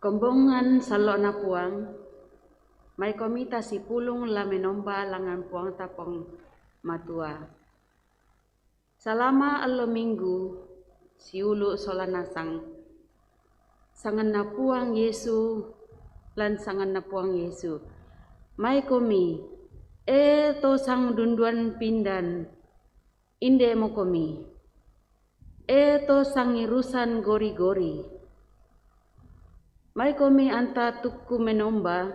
Kombongan salok na puang, may komita si pulong la menomba langan puang tapong matua. Selama alo minggu, si ulu solanasang, sangan na puang Yesu, lan sangan na puang Yesu. May komi, to sang dunduan pindan, inde mo komi. To sang irusan gori-gori. May komi anta tukku menomba,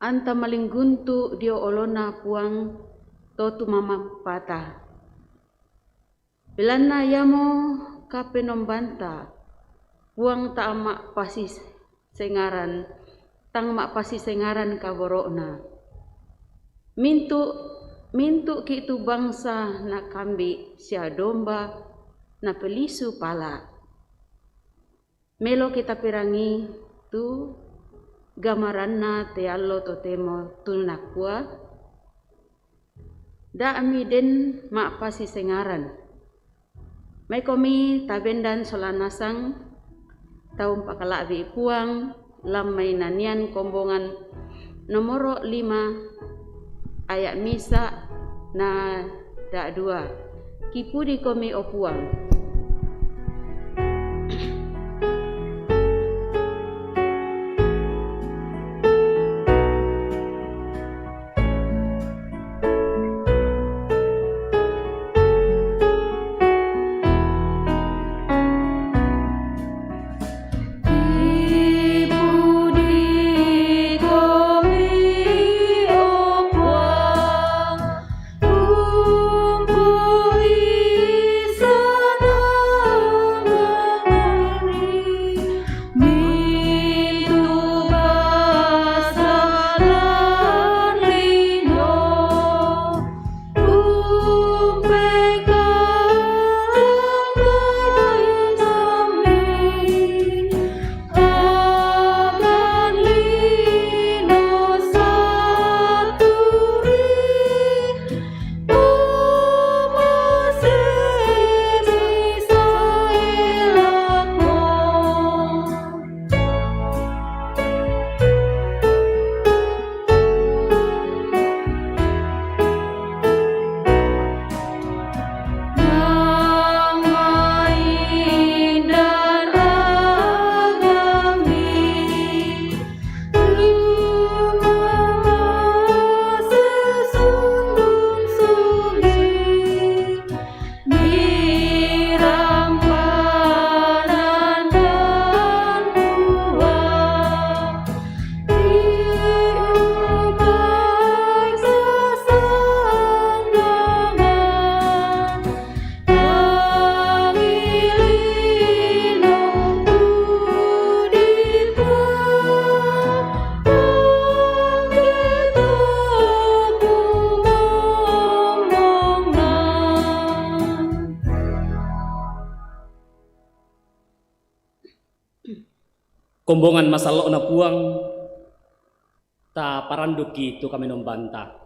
anta malingguntu dio olona puang totu mama pata. Bilana yamo kape nombanta, puang ta amak pasi sengaran, tang mak pasi sengaran kaborokna. Mintu ki tu bangsa na kambi sia domba na pelisu pala. Melo kita pirangi tu gamaranna te allo totemo tulnakua. Da ami den mak pasi sengaran. May komi tabendan solanasang taum pakalabi puang lam may nanian kombongan nomoro 5 ayat misa na da 2. Kipudi komi opuang. Kombongan masalok na puang ta paranduki tu kami nombanta.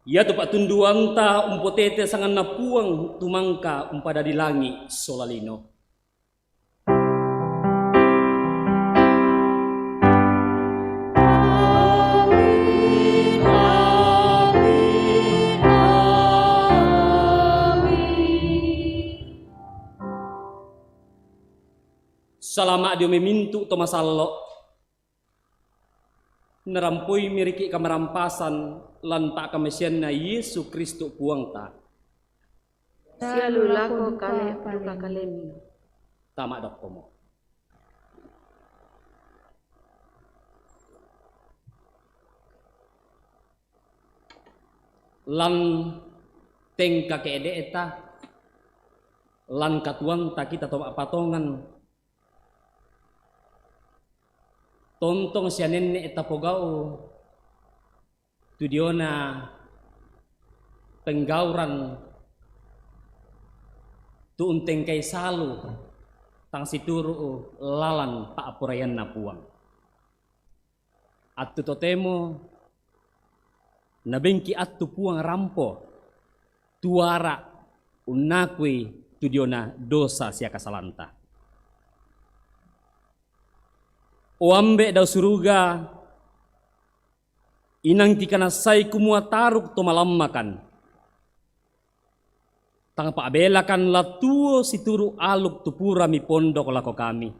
Ya tu pak tunduang ta umpotete sangan na puang tumangka umpada di langi solalino. Salama dia memintu to masallo nerampui miriki kamerampasan lan tak kamesian na Yesu Kristu puang ta. Sialu lako kale luka kalemi. Tamak dok komo. Lan tengka keede eta lan katuang ta kita tomak patongan. Tontong siya nene etapogao tudiona penggauran tuunteng kay salu tang situru lalan paapurayan na puang. At tutotemo nabengki at puang rampo tuara unakwi tudiona dosa sia kasalanta. O ambe daw suruga, inang ti kanasay kumua taruk to malammakan. Tang paabelakan latuo si turu aluk tupura mi pondok lako kami.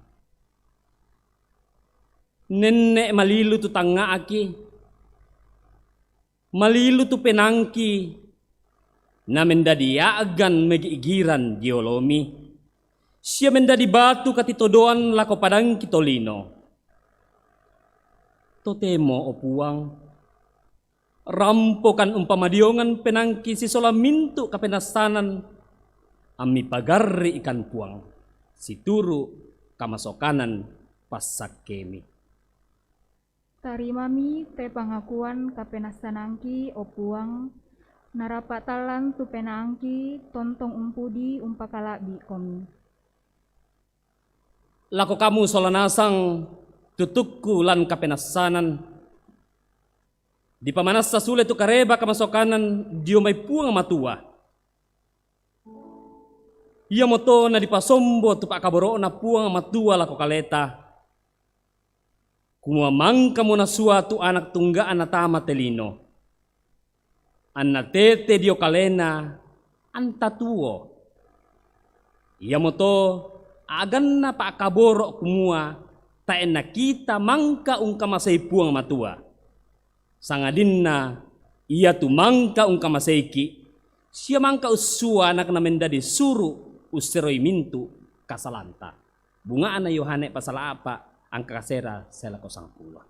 Nenek malilu tu tanga aki, malilu tu penangki, na mendadi agan megiigiran diolomi. Siya mendadi batu katitodoan lako padang kitolino. Totemo o puang, rampokan umpamadiongan penangki si sola mintu kapenasanan, ami pagarri ikan puang, si turu kamasokanan pasak kemi. Tarimami te pangakuan kapenasanangki o puang, narapatalan tu penangki tontong umpudi umpakalabi komi. Lako kamu solanasang tutukku lan kapenasanan, di pamanas sa sulit tu kareba kamasokanan dio may puang matua. Ia moto na di pasombo tu pakaboro na puang matua lako kaleta. Kumamang kamo na suatu anak tunggaan na tama telino. Anna tete dio kalena antatuo. Ia moto agan na pakaboro kumua taen na kita mangka ungkamasay puang matua. Sangadin na iya tu mangka ungkamaseiki, siya mangka usua anak na mendadi suru usiroy mintu kasalanta. Bungaan na Yohane pasala apa ang kakasera sela ko sangpula.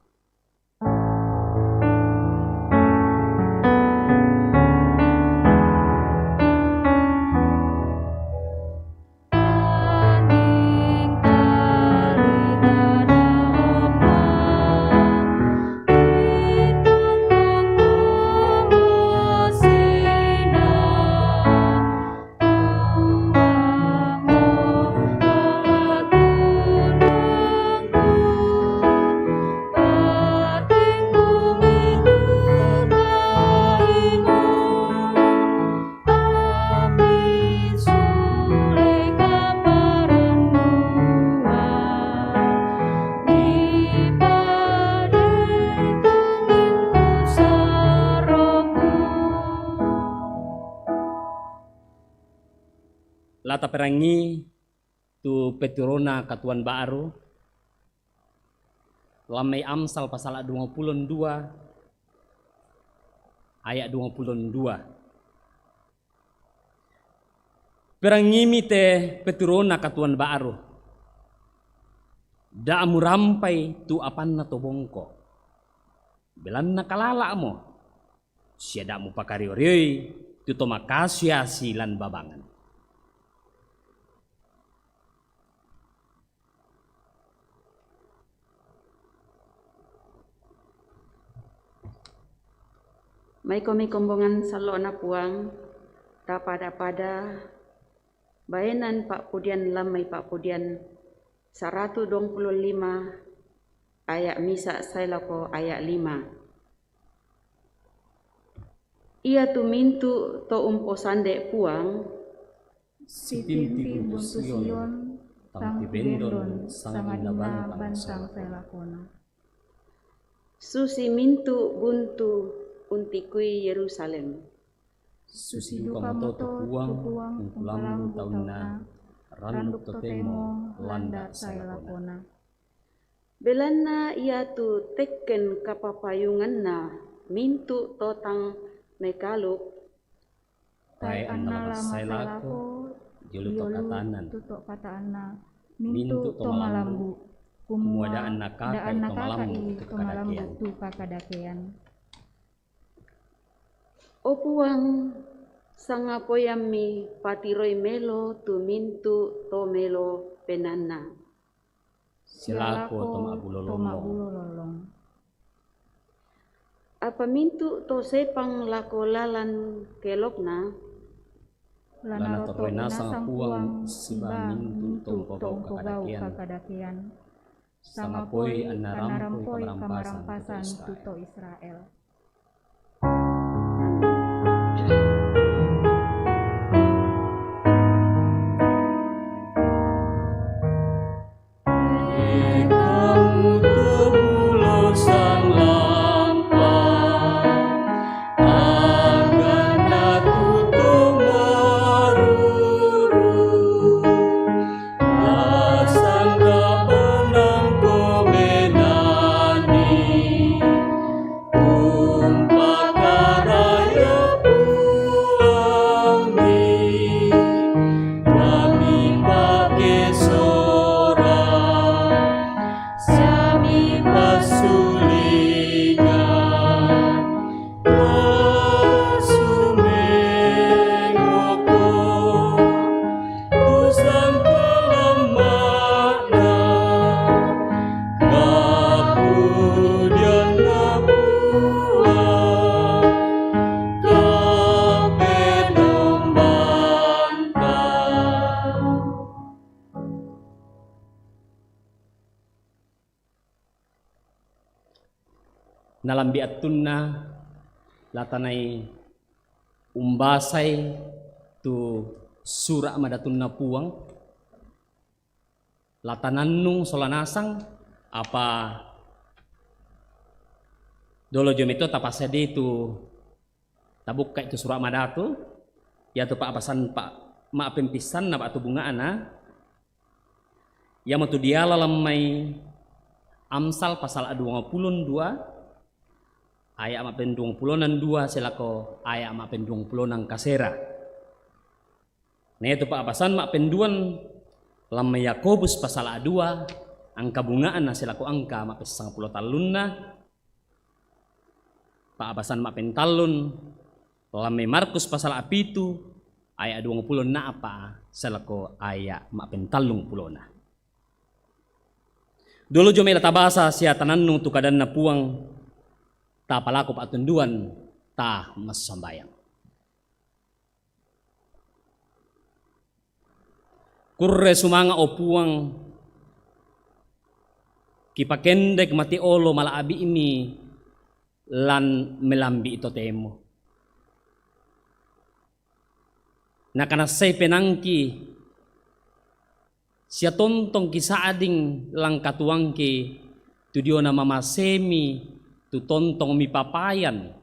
Lata perangi tu Peturona katuan baru lamai Amsal pasal 22 ayat 22. Perangimi te Peturona katuan baru da murampai tu apanna to bongko belan nakalala mo siya da mu pakarioriyoi tu to makasya silan babangan. May kami kumbungan sa loo na puang, tapada-pada, bayanan Pak Pudian lamay Pak Pudian, 125, ayat misa saya ko ayat 5. Ia tumintu to umposande puang, Sitinti buntu Sion, tang bendon sangadina bantang selakona. susi mintu buntu untikui Yerusalem. Susi duka moto tupuang umpalang tauna, randuk totemo landa selakona. Belana ia tu tekken kapapayungan na mintu totang mekaluk. Tai anna lama selako, Julu tutok kataana, mintu to malambu, kumua daan nakakai to malambu tu kakadakean. O puang sangapoyami patiroy melo tu mintu to melo penana. Silako tomabulolong. Apa mintu to sepang lako lalan kelokna. Lana roto inasang puang siba mintu tong pogau kakadakean. Sangapoy anarampoy kamarampasan tuto Israel. nalambi atunna latanay umbasay tu sura madatunna puang latanannung solanasang apa dolo jom itu tapasadi tu tabuk itu sura madatu ya tu pak apasan pak mak pempisan na pak tu bunga ana ya matu dia lalamai Amsal pasal 22 ayat 22 selako ayat 22 kasera. Nah itu pak apasan mak penduan lama Yakobus pasal 2 angka bungaan na selako angka mak pesang pulo talunna. Pak apasan mak pentalun lama Markus pasal apitu ayat 20 na apa selako ayat mak pentalung pulona. Dulu jomela tabasa sia tanannu tu kadan na puang ta palaku patunduan ta mas sambayang. Kurre sumanga o puang kipakendek mati olo malaabi ini lan melambi ito temo. Nakanasay penangki siya tontong kisaading lang katuangki tu dio na mamasemi tu tontong mi papayan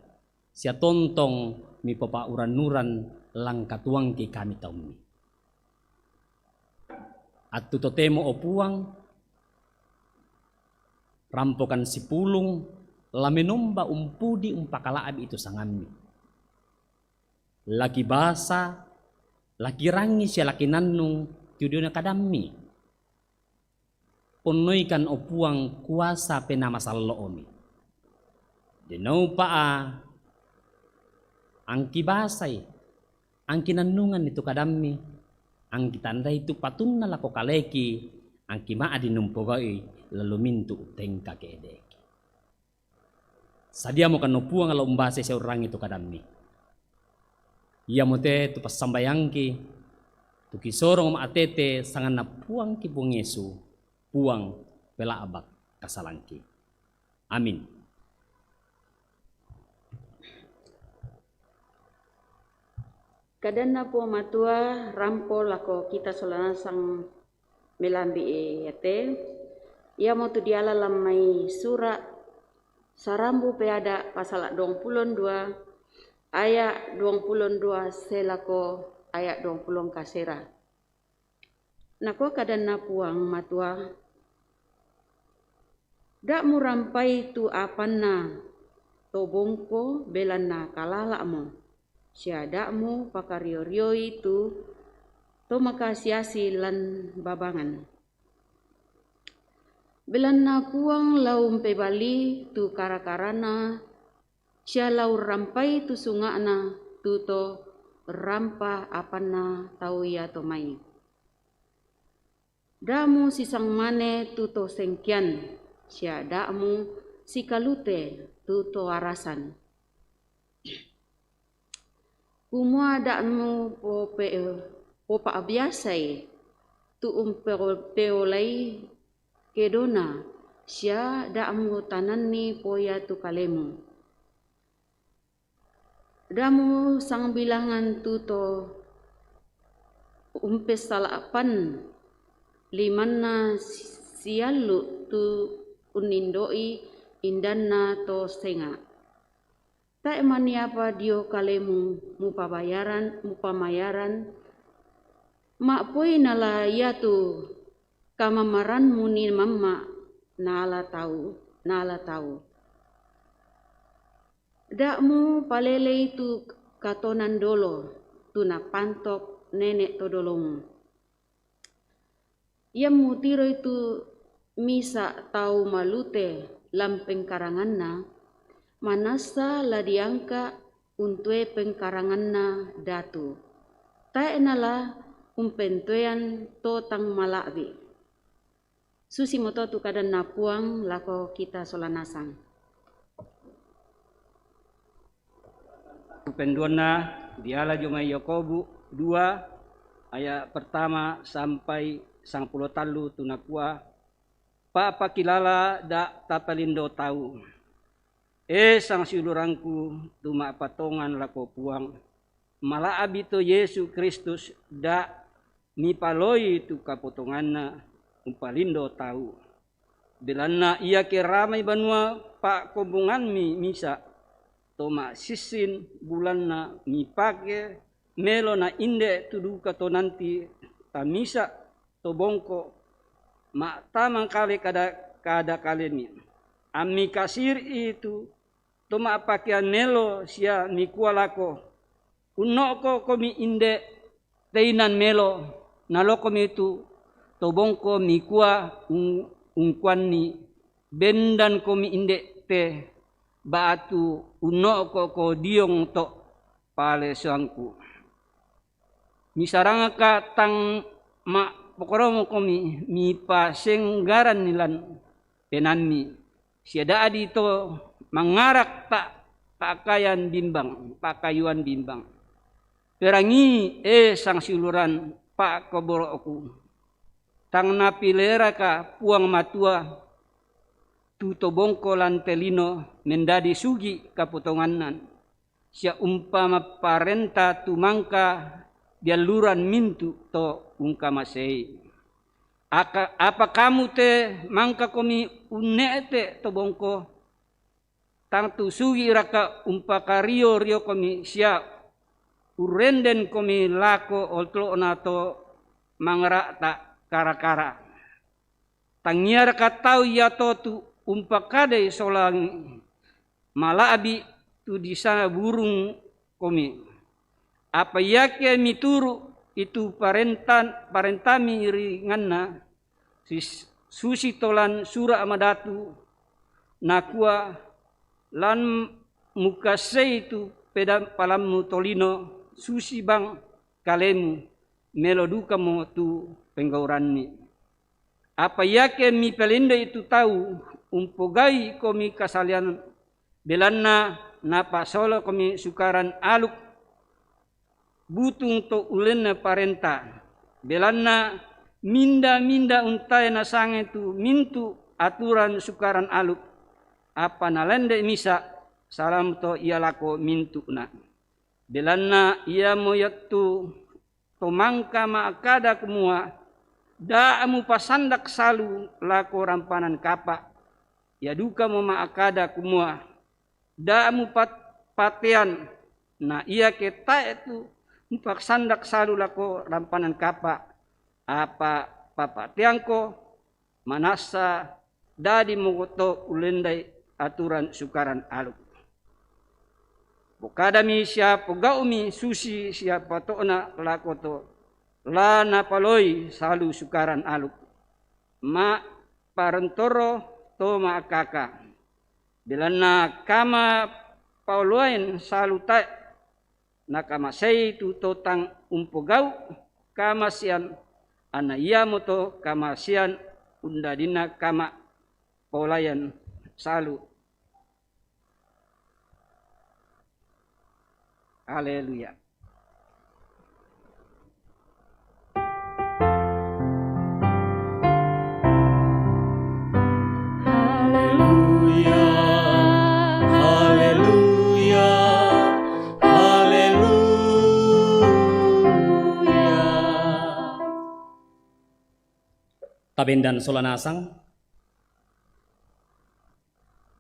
siya tontong mi papauran-uran lang katuangki kami taumi. At tutotemo o puang rampokan si pulong lamenomba umpudi umpakalaabi ito sangami. Laki basa, laki rangi siya laki nannung tudio na kadami. Punoy-kan o puang kuasa penamasalo omi. Dinaw paa ang kibasay, ang kinanungan nito kadami, ang kitanday itu patun na lako kaleki, ang kimaadi numpogay lalumintu uteng kakedeki. Sadia mo kanupuang alaumbase sa orang itu kadami. Iya mo te tu pasambayangki, tu kisorong maatete sangan na puang kibung Yesu, puang pelaabak kasalangki. Amin. Kadana po matua rampo lako kita solanasang melambi ete. Ia mo tu diala lamai surat sarambu peada pasal 22 ayat 22 selako ayat 20 kasera. Nako kadana puang matua dak mu rampai tu apanna tobongko belana kalala mo. Siadakmu pakario-rio itu to makasiasi lan babangan. Belana puang laum pebali tu karakarana sia lau rampai tu sungana tu to rampa apana tau ya to mai. Damu sisang mane tu to sengkian sia dakmu si kalute tu to arasan. Kumua dakmu po pa biasay tu peolay kedona siya dakmu tanan ni poya tu kalemu. Damu sang bilangan tu to umpes salapan limanna sialu tu unindoi indanna to senga. Tak maniapa dio kalemu mupamayaran mak poi nala yatu kamamaran muni mama nala tahu. Dakmu palele itu katonan dolo tu na pantok nenek todolong. Ia mutiro itu misa tau malute lampeng karanganna manasa la diangka untue pengkaranganna datu. Tae nala umpentuean totang malawi. Susi moto tu kadan napuang lako kita solanasang. Penduana diala Jumai Yakobu 2 ayat pertama sampai 10 tunakua pa pakilala da tapalindo tahu. sang silurangku tuma patongan lako puang malaabi to Yesu Kristus da nipaloi tu kapotonganna umpalindo tahu bilana ia ke ramai banua pak kobungan mi misa toma sisin bulanna mi pake melo na inde tuduka to nanti tamisa to bongko ma tamang kale kada kaleni ami kasir itu toma pakaian melo sia mi kualako unoko komi inde teinan melo naloko mi itu to bongko mi kua ungkwani bendan komi inde te batu unoko ko diong to pale sangku misaranga ka tang ma pokoromo komi mi pasenggaran nilan penanmi siada adi to mangarak tak pakaian bimbang pakayuan bimbang perangi sang siluran pak koboroku tang napilera ka puang matua tuto bongko lan telino mendadi sugi kapotonganan sia umpama parenta tumangka dialuran mintu to ungkamasei apa kamu te mangka komi unete to bongko tang tu sugi raka umpakario rio komi sia urenden komi lako oltlo nato mangara ta kara-kara tangiara katau ya to tu umpakade solang malaabi tu di sana burung komi apa yake mituru itu parentami ringanna susi tolan sura amadatu nakua lan mukase itu peda palammu tolino susi bang kalemu meloduka mo tu penggauranni apa yake mi pelinde itu tahu umpogai komi kasalian belanna napa solo komi sukaran aluk butung to ulenna parenta belanna minda untai na sange tu mintu aturan sukaran aluk apa nalende misa salam to ia lako mintu na belanna ia moyatu to mangka maakada kumua daamu pasandak salu lako rampanan kapa ya duka mo maakada kumua daamu patean na ia keta itu umpak sandak salu lako rampanan kapa apa papa tiangko manasa dadi mogoto ulendai aturan sukaran aluk bukadami siapa gaumi susi siapa tona lako to la napaloi salu sukaran aluk ma parentoro to ma kaka bilana kama pauluain salu ta nakama sei tu totang umpogau kamasian ana iya moto kamasian undadina kama polayan salu. Haleluya. Tabendan solanasang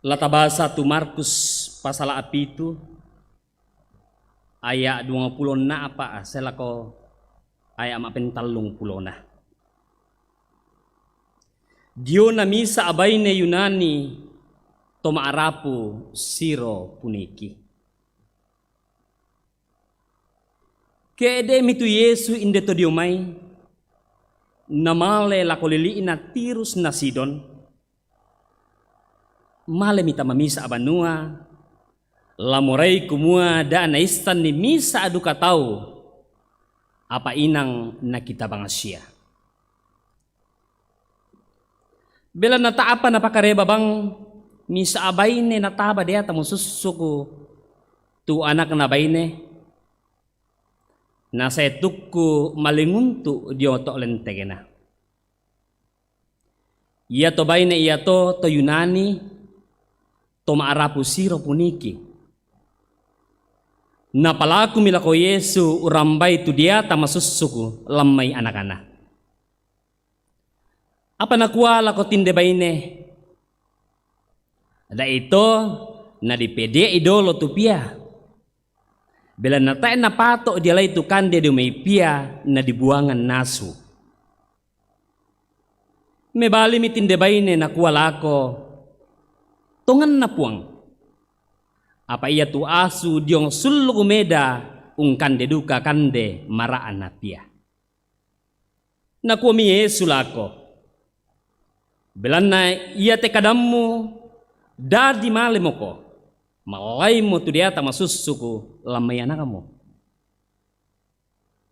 latabasa tu Markus pasal apitu ayat 20 na apa selako ayat mapentalung pulona dio na misa abayne Yunani to maarapu siro puniki kede mitu Yesu inde to diomay namale lakoliliin na tirus na Sidon male mita mamisa abanua lamoray kumua daan na istan ni misa adu katau apa inang nakita bangasya bela nataapa napakareba bang misa abayne nataba dia tamu susuku tu anak na bayne nasa etukku malinguntu dioto lentegena. Ia to bayne ia to Yunani toma arapu siro puniki. Na palaku milako Yesu urambai tu dia tamasusuku lamai anak-anak. Apa nakuala ko tinde baine? Ada itu na di pede idolo tu pia. Bila natai na patok dia lai tu kande di umay pia na dibuangan nasu. Mebali mitinde baine nakuala ko tungan na puang. Apa ia tu asu diong sulu kumeda ung kande duka kande maraan na pia. Nakuami Yesu lako. Belana ia te kadamu dadi malemo ko. Malay mo tu dia tamasusuku lamay anak kamu.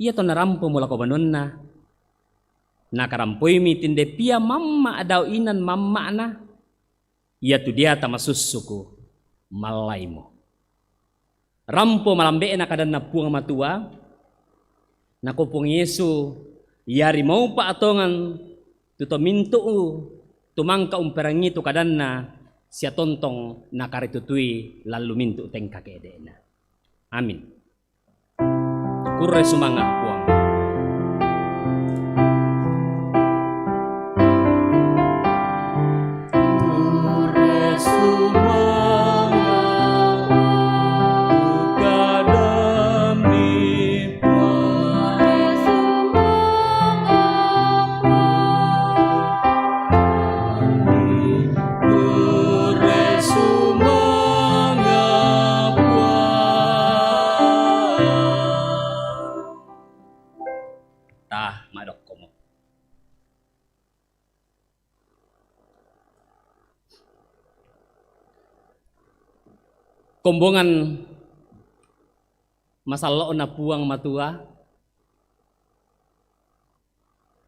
Ia to narampo mula ko banon na. Nakarampoy mi tinde pia mamma adaw inan mamma na. Ia tu dia tamasusuku malay mo. Rampo malambe na kadan na puang matua. Nakupong Yesu yari mau pa atongan tuto mintu tumangka umperangi tu kadan na siya tontong nakaritutui lalu mintu teng kakede na. Amin. Kuray sumanga puang. Kuray sumanga tukadami puang. Kuray sumanga madok komo. Kombongan masalo na puang matua.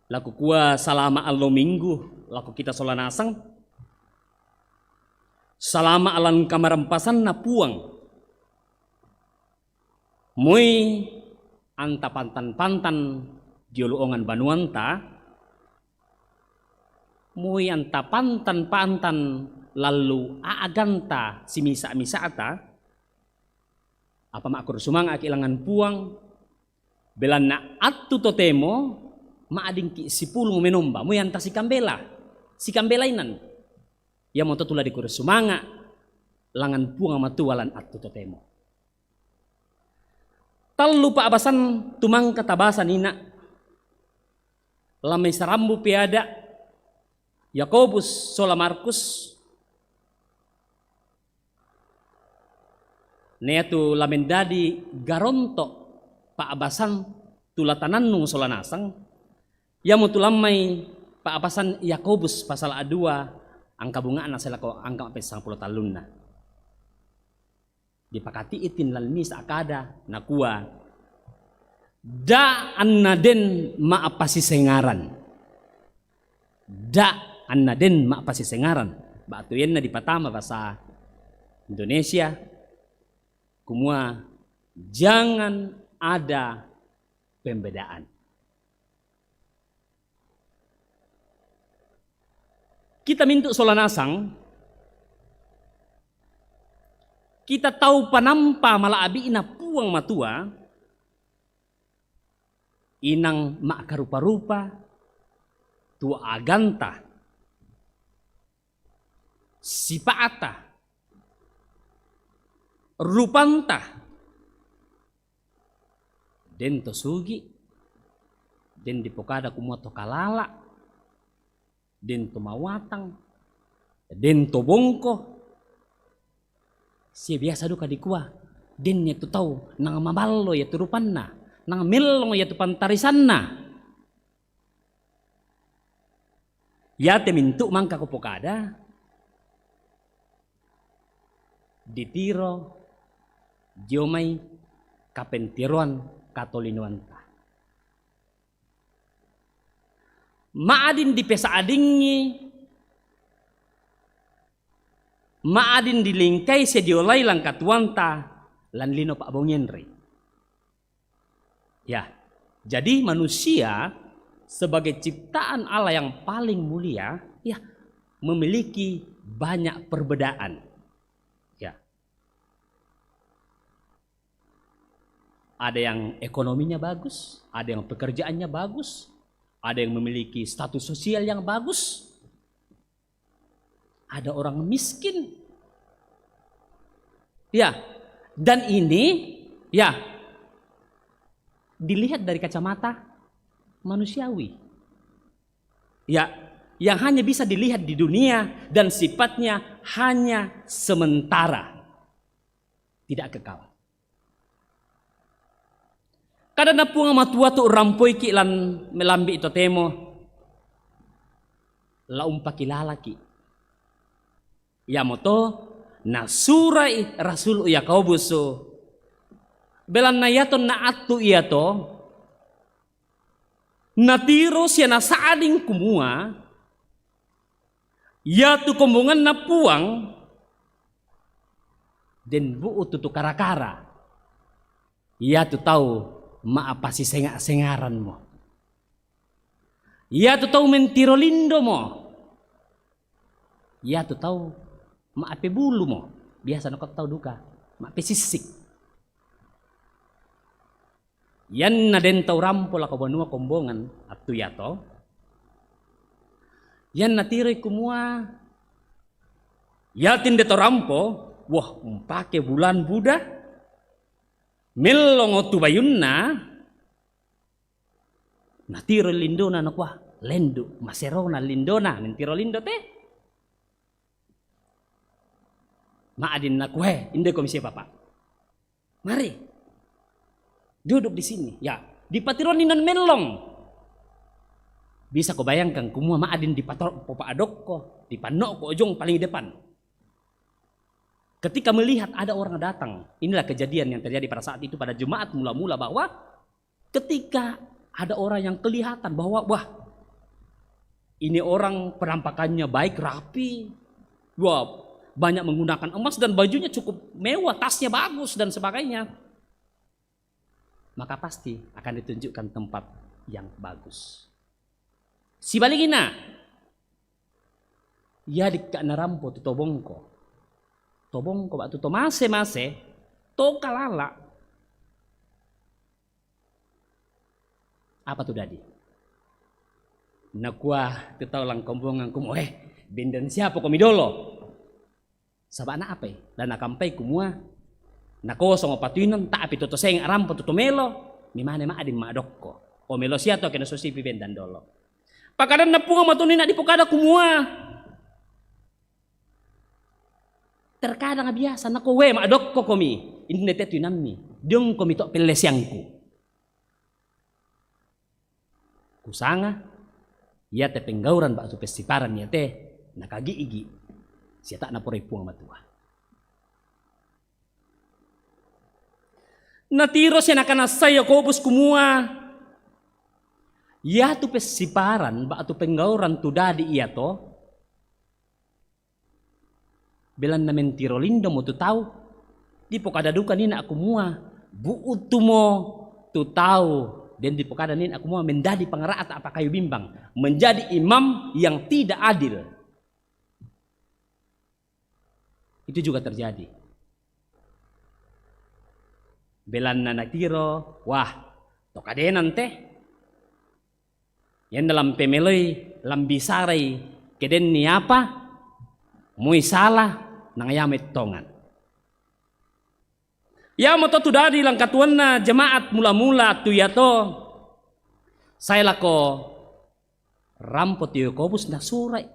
Laku kuah salama alo minggu laku kita solanasang. Salama alan kamarampasan na puang. Muy anta pantan-pantan joluongan banuanta. Muy anta pantan-pantan lalu aaganta si misa-misa ata. Apa makur sumang akilangan puang. Belan na atu totemo maading ki sipulong menomba. Muy anta si kambela. Si kambelainan. Ya mo tula di kur sumanga langan puang matualan atu totemo. Tal lupa abasan tumang katabasan ina. Lamay sarambu piada. Yakobus sola Markus. Nea tu lamendadi garonto paabasan tulatanan nung sola nasang. Ya mo tulamay paabasan Yakobus pasal A2 angka bunga anak sila ko angka 10 talun na. Dipakati itin lalmi sa akada nakuha da anna den maapasisengaran. Da anna den maapasisengaran. Batu yan na dipatama bahasa Indonesia. Kumua jangan ada pembedaan. Kita mintu solanasang, kita tahu panampa malaabi ina puang matua, inang makarupa-rupa, tua aganta, sipaata, rupanta, den tosugi, den dipokada kumua tokalala, den tumawatang, den tobongko. Siya biasa duka di kuah, den ya tu tau nang maballo ya turupan na, nang melong ya tu pantarisan na. Ya temintu mangka kupokada, ditiro, diomay kapentiruan katolinuan. Maadin di pesa adingi, maadin di lingkai sediolai lang katuanta lan lino pak bongenri. Ya, jadi manusia sebagai ciptaan Allah yang paling mulia, ya memiliki banyak perbedaan. Ada yang ekonominya bagus, ada yang pekerjaannya bagus, ada yang memiliki status sosial yang bagus, ada orang miskin. Ya, dan ini ya dilihat dari kacamata manusiawi. Ya, yang hanya bisa dilihat di dunia dan sifatnya hanya sementara, tidak kekal. Kada na punga matua tu rampoi ki lan melambi ito temo laumpa kilala ki. Ya moto na surai Rasul Yakobus so belan na yaton na atu iyato natiro siya na saaling kumua ya tu kombongan na puang den buo tu karakara ya tu tahu maapa si sengaran mo. Ya tu tahu mentirolindo mo. Ya tu tahu maape bulu mo. Biasa nakot tahu duka. Maape sisik. Yan na den tahu rampol ako banua kombongan at tuyato. Yan natiroy kumua. Yatin de tahu rampo. Wah umpake bulan Buddha. Melongo tu bayun na natiro lindo na nakwa lendo masero na lindo na mentiro lindo te maadin na kue inde komisi papa mari duduk di sini ya di patiron ninan melong bisa ko bayangkan kumua maadin di pator popa adok ko di panok ko ojong paling depan. Ketika melihat ada orang datang, inilah kejadian yang terjadi pada saat itu pada Jumat mula-mula bahwa ketika ada orang yang kelihatan bahwa wah ini orang penampakannya baik rapi, wah banyak menggunakan emas dan bajunya cukup mewah, tasnya bagus dan sebagainya, maka pasti akan ditunjukkan tempat yang bagus. Si baligina, ya dikak narampo tu tobongko. Tobong ko ba to mase to kalala. Apa tuh dadi? Nakwa tetaw lang kombongan kumo binden siapa komidolo. Sabana apa? Dan nakampay kumua. Nako so patuinon ta api toto seng aram to melo. Ni mane maadin maadok ko. O melo siya to kena sosipi bendan dolo. Pakadan na punga matunin na di pokada kumua. Terkadang biasa nako we maadok ko komi hindi tetu nammi diong komi to pelesyangku kusanga ya te penggauran ba tu pestiparan ya te nakagi-igi siya tak naporay puang matua natiro siya nakanasay Yakobus kumua ya tu pestiparan ba tu penggauran tu dadi iya to belan na mentiro lindo mo tu tahu di pokada duka nina aku mua buut tu mo tu tahu dan di pokada nina aku mua menjadi pangaraat apa kayu bimbang menjadi imam yang tidak adil itu juga terjadi belan na natiro wah tokadenan teh yan dalam pemeloy lambisaray keden ni apa muy salah nangayamit tongan. Ya moto tu dari lang katuan na jemaat mula-mula tu yato. Saya lako rampot Yakobus na suray.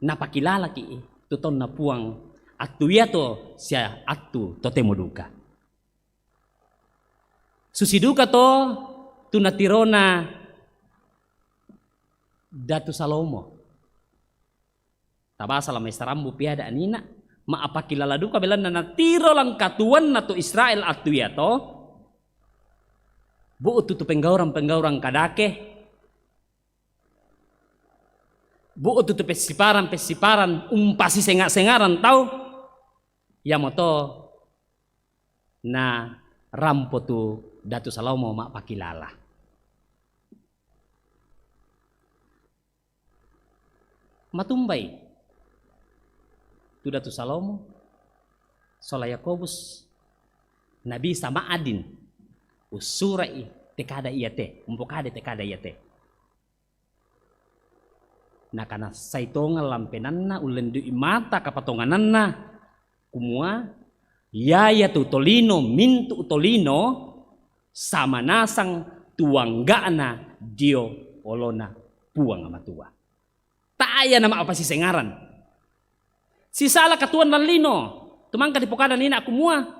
Napakilala ki tuton na puang at tu yato siya atu totemo duka. Susiduka to tu natirona Datu Salomo. Tabasa lamay sarambu piada anina maapakilala duka belan na natiro lang katuan na to Israel at tuya to buot tu penggauran kadake buot tu pesiparan umpasi sengaran tau ya moto na rampo tu Datu Salomo maapakilala matumbay tu Datu Salomo sola Yakobus nabi sama adin usurai tekada iya te, umpokade tekada iya te. Nah karena saitonga lampenanna ulendu imata kapatongananna kumua yaya tu tolino mintu tolino sama nasang tuanggana dio olona puang ama tua. Taaya nama apa si sengaran. Si salah katuan lalino tumangka di pokada nina kumua.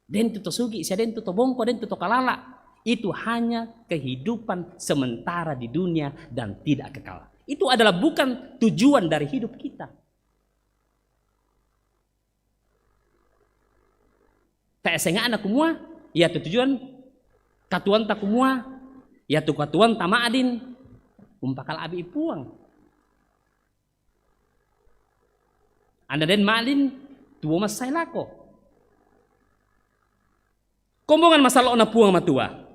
Den tu tosugi, sia den tu tobongko, den tu tokalala. Itu hanya kehidupan sementara di dunia dan tidak kekal. Itu adalah bukan tujuan dari hidup kita. Tak senga anak kumua, ya tu tujuan katuan tak kumua, ya tu katuan tamaadin, umpakal abi puang. Anda den malin, tuo mas saya lako. Kombongan masalah ona puang matua.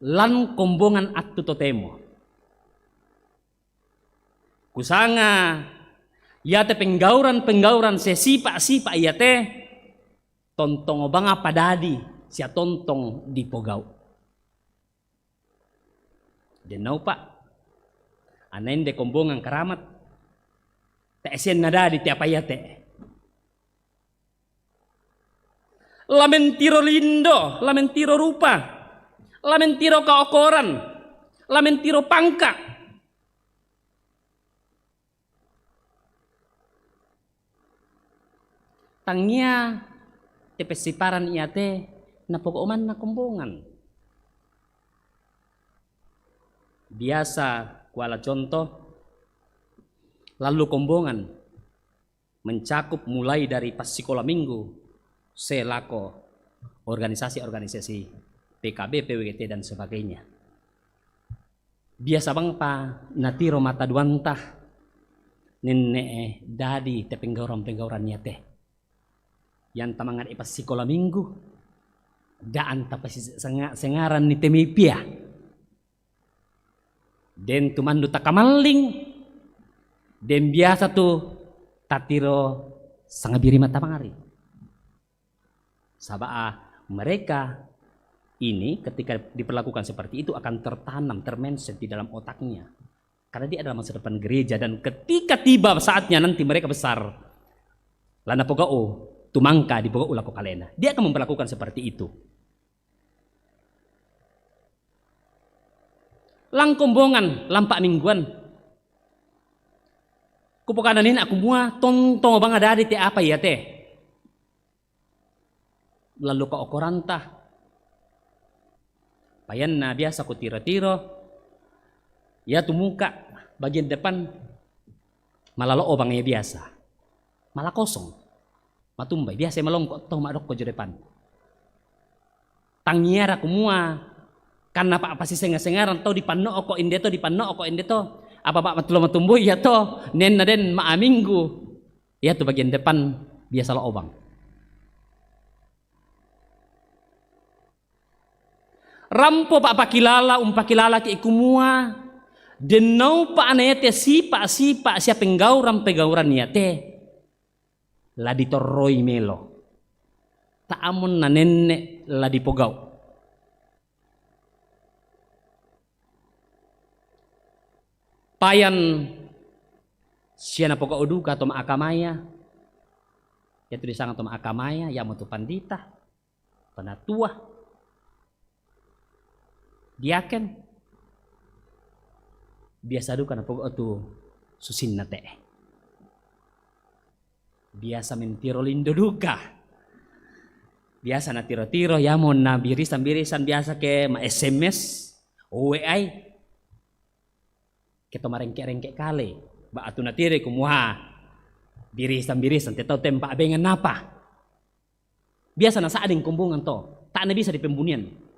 Lan kombongan atu totemo. Kusanga ya te penggauran sesipa iya te tontong obang apa dadi sia tontong di pogau. Denau pak anende kombongan karamat te esien nada di tiap iya te. Lamentiro lindo, lamentiro rupa. Lamentiro kaokoran, lamentiro pangka. Tangnya tepesiparan iya te napogoman na kombongan. Biasa kuala contoh lalu kombongan mencakup mulai dari pas sekolah minggu selako organisasi PKB, PWT dan sebagainya. Biasa bang pa natiro mata duantah nene dadi te penggauran teh. Yang tamangan ipas sekolah minggu daan tapasi sengaran ni temipia. Den tumandu takamaling. Den biasa tu tatiro sangabiri mata mangari. Sabaa mereka ini ketika diperlakukan seperti itu akan tertanam, termenset di dalam otaknya. Karena dia adalah masa depan gereja dan ketika tiba saatnya nanti mereka besar. Lana pogao, tumangka di pogao lako kalena. Dia akan memperlakukan seperti itu. Langkombongan, lampak mingguan. Kupokananin aku mua, tontong bang ada te apa ya teh. Lalu ka okorantah. Payan na biasa ko tiro-tiro. Ya tumuka bagian depan malaloo bangnya biasa. Malah kosong. Matumbay biasa malongko toh madok ko depan. Tangiara kumua karena pak pasti sengaran tau dipanno ko indeto apa pak matulo matumboy ya to nen na den maaminggu. Ya tu bagian depan biasa lo obang. Rampo pak pakilala pakilala ki ikumua denau pak anete sipa siya penggauran niya te la ditorroi melo taamon na nenne la dipogau payan siya na pogau duka to maakamaya ya tu disanga to maakamaya ya mo tu pandita panatua diaken biasa duka na pogao tu susin na te biasa mentiro lindo duka biasa na tiro-tiro ya mo na birisan biasa ke ma SMS WA kita marengke-rengke kale ba atu na tire kumuha birisan te tau tempa bengan napa biasa na saading kumbungan to tak na bisa dipembunian.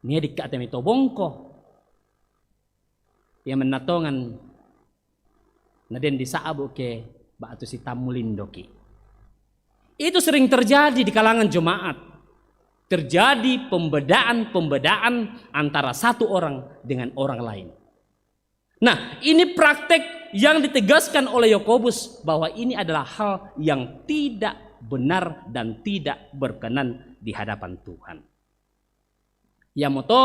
Nia dikak temi to bongko yang menatongan naden disaabu ke batu si tamulindoki. Itu sering terjadi di kalangan jemaat. Terjadi pembedaan antara satu orang dengan orang lain. Nah, ini praktek yang ditegaskan oleh Yakobus bahwa ini adalah hal yang tidak benar dan tidak berkenan di hadapan Tuhan. Ya moto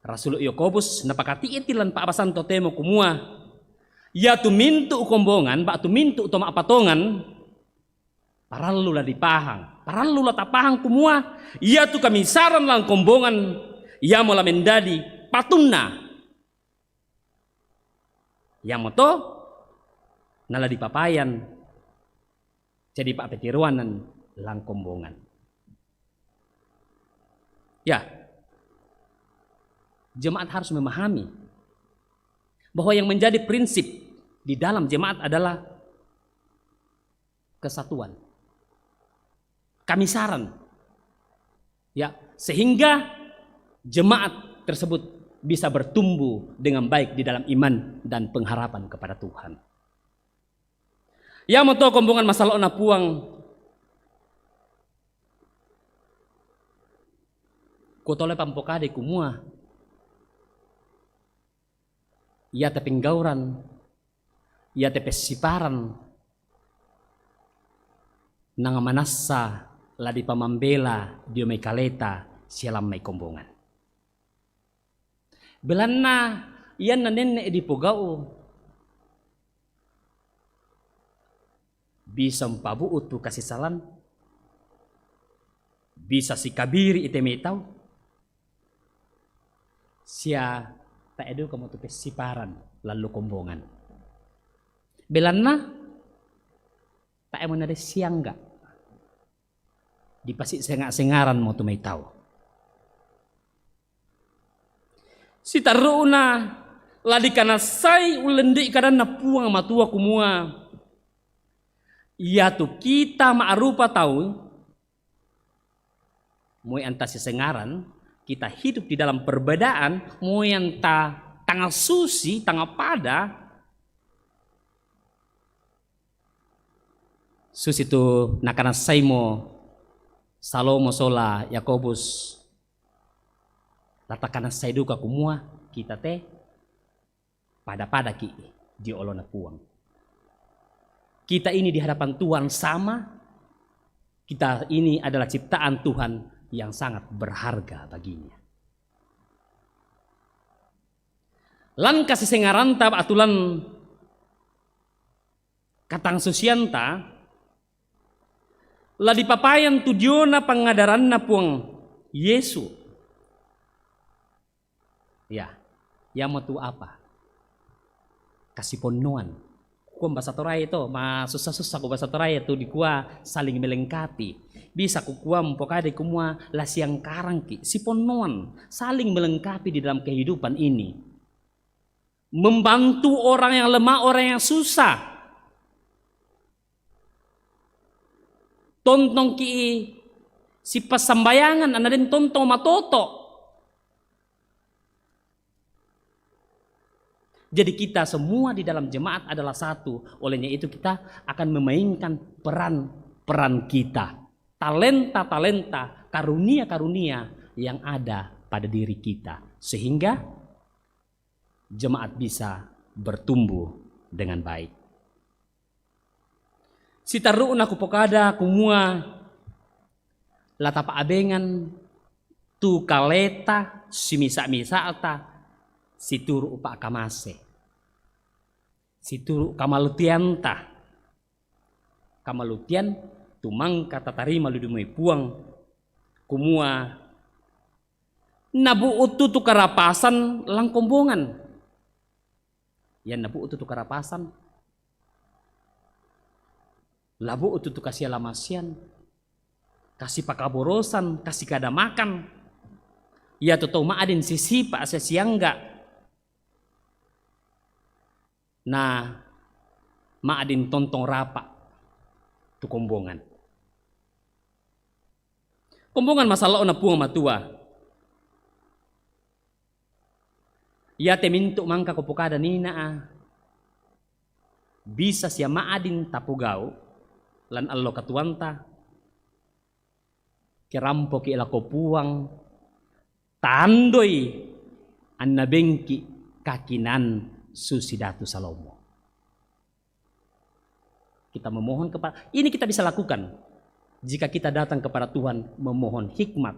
Rasul Yakobus napakati itilan paabasan totemo kumua. Ya tu mintu kombongan, bak tu mintu toma patongan, parallu lah dipahang, parallu lah tapahang kumua. Ya tu kamisaran lang kombongan, ya mula mendadi patunna. Ya moto nala dipapayan, jadi pak petiruanan lang kombongan. Ya, jemaat harus memahami bahwa yang menjadi prinsip di dalam jemaat adalah kesatuan, kamisaran. Ya, sehingga jemaat tersebut bisa bertumbuh dengan baik di dalam iman dan pengharapan kepada Tuhan. Ya moto kombongan masalah ona puang kutole pampokade kumua. Ya te penggauran, ya te pesiparan, nanga manassa ladi pamambela dio may kaleta sialam may kombongan. Belanna yan na nenne di pugao, bisa mpabuut tu kasisalan, bisa si kabiri itemetaw, siya tak edu kamu tu pesiparan lalu kombongan. Belanna tak emang ada siang gak dipasik sengak-sengaran mau tu may tahu. Si taruna ladi kana say ulendi kada napuang matua kumua. Iya tu kita maarupa tahu moy anta si sengaran. Kita hidup di dalam perbedaan, mau yang tanggal susi, tanggal pada. Susi itu nakana saimo, Salomo sola, Yakobus. Latakana saiduka kumua, kita teh pada ki di olona puang. Kita ini di hadapan Tuhan sama, kita ini adalah ciptaan Tuhan yang sangat berharga baginya. Lan kasih sengaranta atulan katang susianta la dipapayan tujuana pangadaranna puang Yesu. Ya, yang mau tu apa? Kasih ponuan. Kuam bahasa Torai itu, susah-susah ku bahasa Torai itu dikua saling melengkapi. Bisa ku kuam pokade kumua lah siang karang ki, si ponuan saling melengkapi di dalam kehidupan ini. Membantu orang yang lemah, orang yang susah. Tontong ki si pasambayangan anadin tontong matoto. Jadi kita semua di dalam jemaat adalah satu. Olehnya itu kita akan memainkan peran-peran kita. Talenta-talenta, karunia-karunia yang ada pada diri kita. Sehingga jemaat bisa bertumbuh dengan baik. Si taruun aku pokada kumua latapa abengan tu kaleta si misa-misa ata si turu upa kamase. Si turu kamalutianta. Kamalutian tumang kata tarima ludumay puang kumua nabuot tu karapasan lang kombongan. Yan nabuot tu karapasan. Labuot tu kasih alamasian. Kasih pakaborosan, kasih kada makan. Ya totoo maadin sisipa asa siangga. Nah, maadin tontong rapa tu kombongan. Kombongan masalah ona puang matua. Ya temintu mangka kopokada nina bisa siya maadin tapugao lan allo katuanta kerampo ki ila kopuang tandoy annabengki kakinan susidatu Salomo. Kita memohon kepada, ini kita bisa lakukan jika kita datang kepada Tuhan memohon hikmat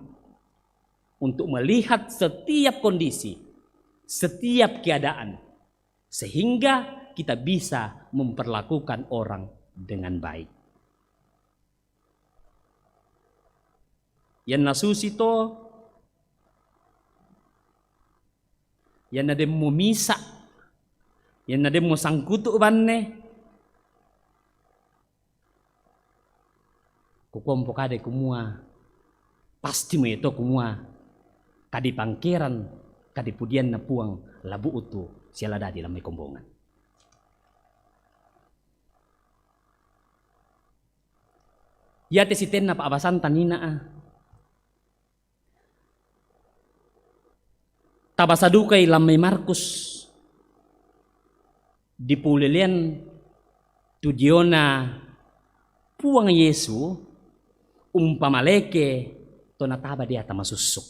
untuk melihat setiap kondisi, setiap keadaan, sehingga kita bisa memperlakukan orang dengan baik. Yan nasusi to, yan na dem mo misa, yan na dem mo sangkuto banne, kukompo kade kumua, pasti mo ito kumua, kadi pangkiran, kadi pudian na puang labu utu, siya lada di lamay kombongan. Yate si ten na paabasan tanina tabasadukay lamay Markus di pulilian tudiona puang Yesu umpamaleke to nataba dia tamasusuk.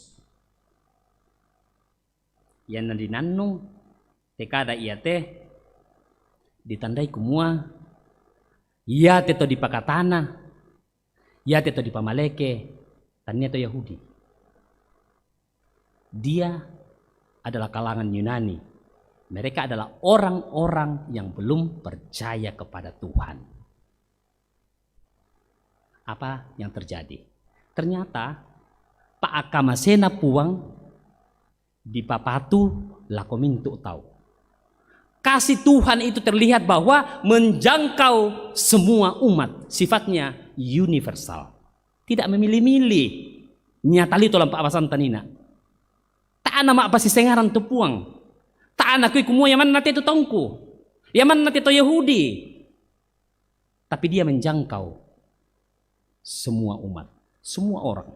Yan na dinanong tekada iya te ditandai kumua iya te to dipakatana iya te to dipamaleke tanya to Yahudi. Dia adalah kalangan Yunani. Mereka adalah orang-orang yang belum percaya kepada Tuhan. Apa yang terjadi? Ternyata Pak Akamasena puang di papatu lakomintu tahu. Kasih Tuhan itu terlihat bahwa menjangkau semua umat, sifatnya universal. Tidak memilih-milih. Nyatali tolam Pak Abasan tanina. Tak nama apa si sengaran tu puang. Tak anak kumua yaman nate tu tongku. Yaman nate tu Yahudi. Tapi dia menjangkau semua umat, semua orang.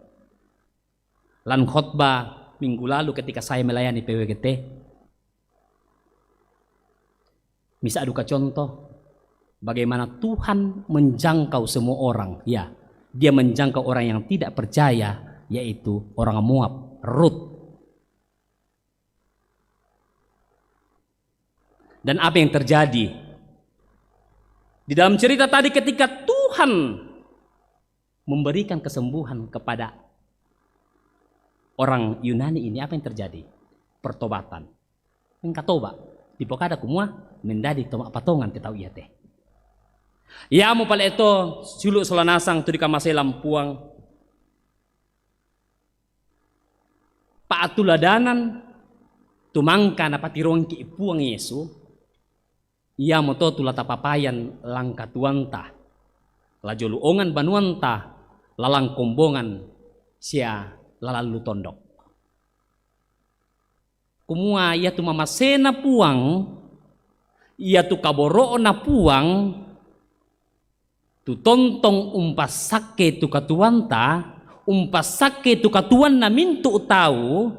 Lan khotbah minggu lalu ketika saya melayani PWGT. Bisa aduka contoh bagaimana Tuhan menjangkau semua orang. Ya, dia menjangkau orang yang tidak percaya, yaitu orang Moab, Rut. Dan apa yang terjadi? Di dalam cerita tadi ketika Tuhan memberikan kesembuhan kepada orang Yunani ini, apa yang terjadi? Pertobatan. Engkatoba. Di pokada kumua mendadi tomak patongan tetau iya teh. Ya mo pala ito suluk solanasang tu di kamasay lampuang. Paatuladanan tumangka na patirong ki ipuang Yesu. Ia moto tulata papayan langka tuanta, lajoluongan banuanta, lalang kombongan sia lalalu tondok. Kumua ia tu mamasena puang, ia tu kaboro na puang, tu tontong umpas sake tu katuanta, umpas sake tu katuan na mintu tau,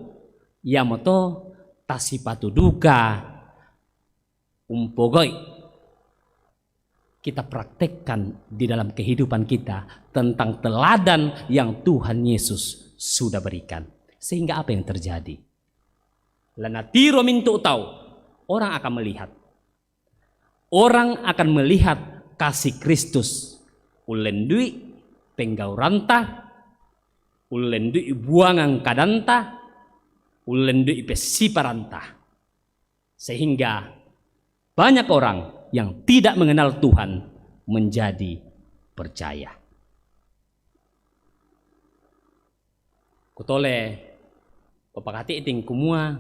ia moto tasipatuduka. Umpogoy kita praktekkan di dalam kehidupan kita tentang teladan yang Tuhan Yesus sudah berikan. Sehingga apa yang terjadi? Lanatiro mintu tahu, orang akan melihat. Orang akan melihat kasih Kristus. Ulendui penggauranta, ulendui buangan kadanta, ulendui pesiparanta. Sehingga banyak orang yang tidak mengenal Tuhan menjadi percaya. Kutole papakati iting kumua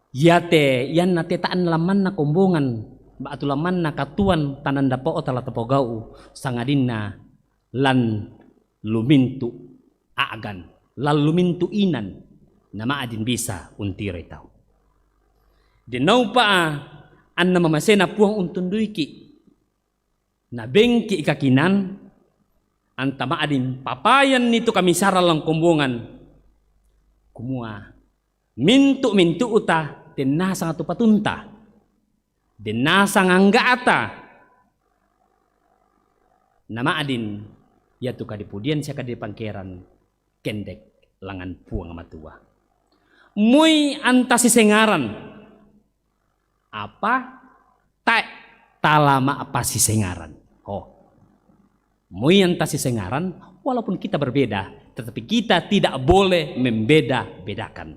yate yan nate taan laman na kombongan baatu laman na katuan tananda po o talatapogau sangadin na lan lumintu aagan lan lumintu inan na maadin bisa untire tau. Dinau pa an na mamasena puang untunduiki na bengki ikakinan antama adin papayan nito kami saralang kombongan kumua mintu uta tinasang atu patunta dinasang angga ata nama adin yatu kadipudian siya kadipangkeran kendek langan puang matua muy antasi sengaran apa tak talama apa sisengaran. Moyan ta sisengaran, walaupun kita berbeda, tetapi kita tidak boleh membeda-bedakan.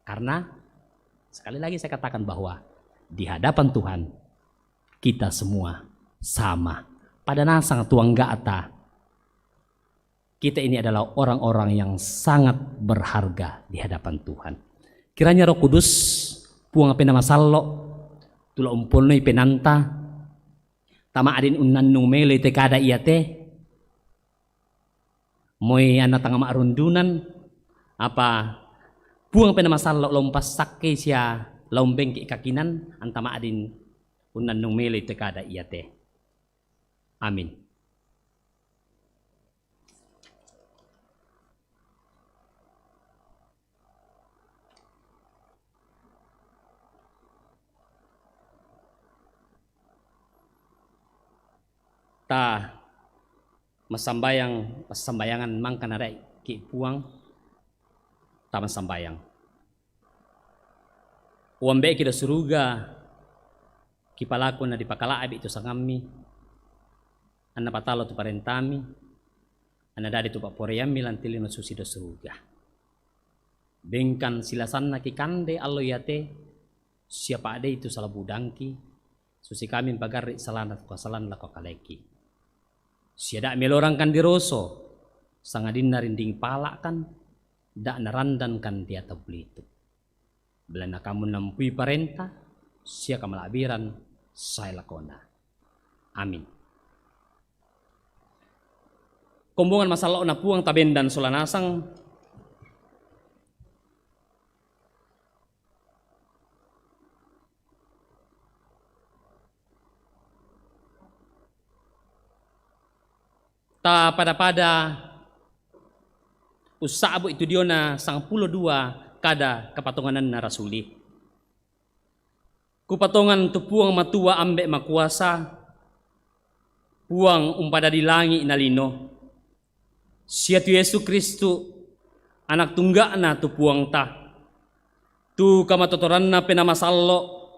Karena sekali lagi saya katakan bahwa di hadapan Tuhan kita semua sama. Pada nasang tuang gata, kita ini adalah orang-orang yang sangat berharga di hadapan Tuhan. Kiranya Roh Kudus puang apa nama sallo, tula umpolno penanta, tama adin unan numele te kada iya te, moy anak tanga maarundunan, apa puang apa nama sallo lompas sakke siya lombeng ki kakinan, antama adin unan numele te kada iya te. Amin. Ta masambayangan mangkan ada ki puang ta masambayang. Uambe kita suruga ki palaku na dipakala abi itu sangami. Anna patalo tu parentami, anna dari tu paporeami lantili no susi do suruga. Bengkan silasanna ki kande allo yate, siapa ada itu salah budangki, susi kami bagari salana salan lako kaleki. Siada melorang kan diroso, sangadin narinding palak kan, dak narandan kan dia tabli itu. Belana kamu nampui parenta, sia kamalabiran saya lakona. Amin. Kombongan masalah na puang taben dan solanasang ta pada usaha itu dia na 12 kada kepatonganan na rasuli. Kupatongan tu puang matua ambek makuasa, puang umpada di langi nalino. Sia tu Yesus Kristu anak tunggak na tu puang ta. Tu kamatotoran na penamasallo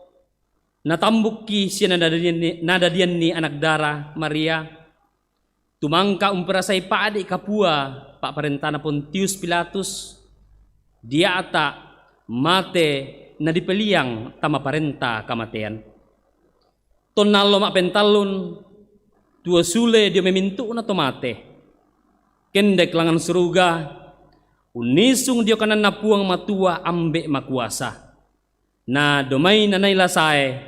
na tambuki sia nadadian ni anak darah Maria. Tumangka umperasai paadi kapua Pak Parentana Pontius Pilatus. Dia ata mate na dipeliang tama parenta kamatean. Tonalo mak pentalun tua sule dia memintu na tomate. Kendek langan seruga, unisung dia kanan napuang matua ambek makuasa. Na domai nanay lasae,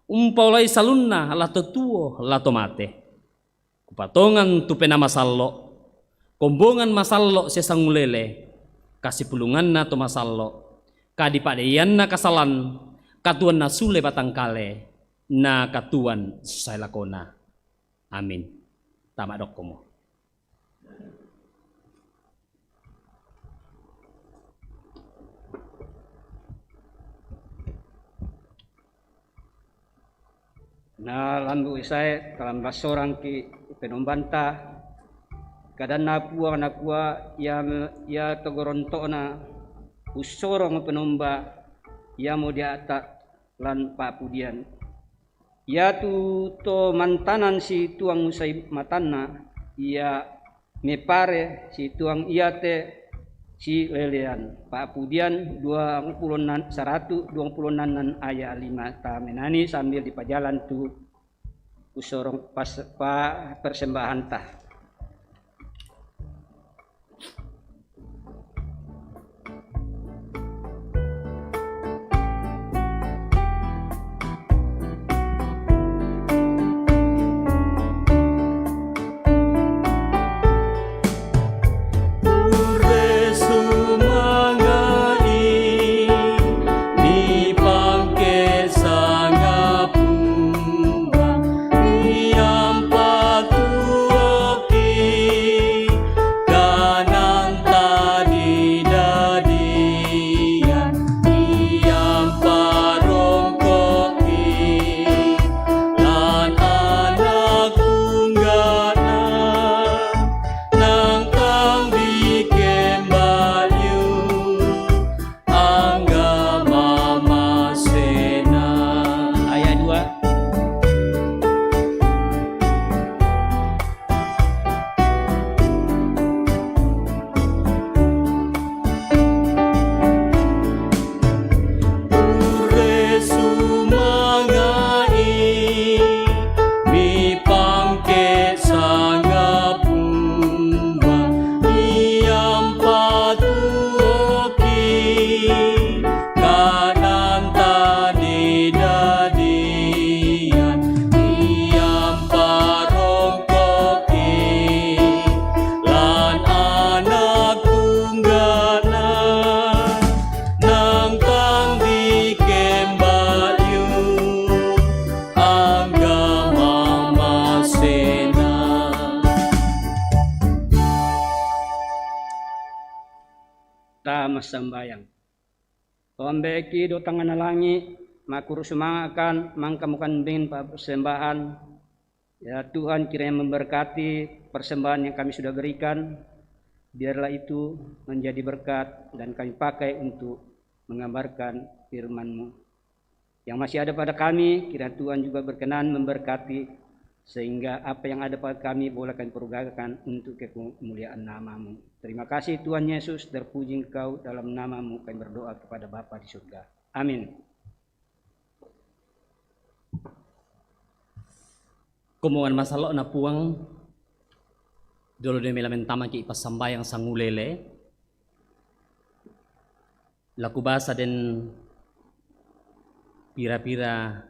umpaulay salunna lato tuo lato mate. Kupatongan tu pena masallo, kombongan masallo siya sangulele, kasi pulungan na to masallo, kadipadeyan na kasalan, katuan na sule batangkale, na katuan sa lakona. Amin. Tama dok ko mo. Na lambu isai kalam basorang ki penombanta kadan na puang na kuwa ya togoronto na usorong penomba ya mo dia ata lan papudian ya tu to mantanan si tuang usai matanna ya mepare si tuang iya te si lelean papudian 126 ayat 5 ta menani sambil di pajalan tu usorong pas persembahan tah. Yang patuh sembayang. Pembeki do tangan langi, makur semangakan, mangkamukan bin persembahan. Ya Tuhan kiranya memberkati persembahan yang kami sudah berikan. Biarlah itu menjadi berkat dan kami pakai untuk menggambarkan firman-Mu. Yang masih ada pada kami, kiranya Tuhan juga berkenan memberkati, sehingga apa yang ada pada kami boleh kami pergunakan untuk kemuliaan nama-Mu. Terima kasih Tuhan Yesus, terpuji Engkau, dalam nama-Mu kami berdoa kepada Bapa di surga. Amin. Kumungan masalok na puang dolo de melamen tama ki pasambayang sangulele laku basa den pira-pira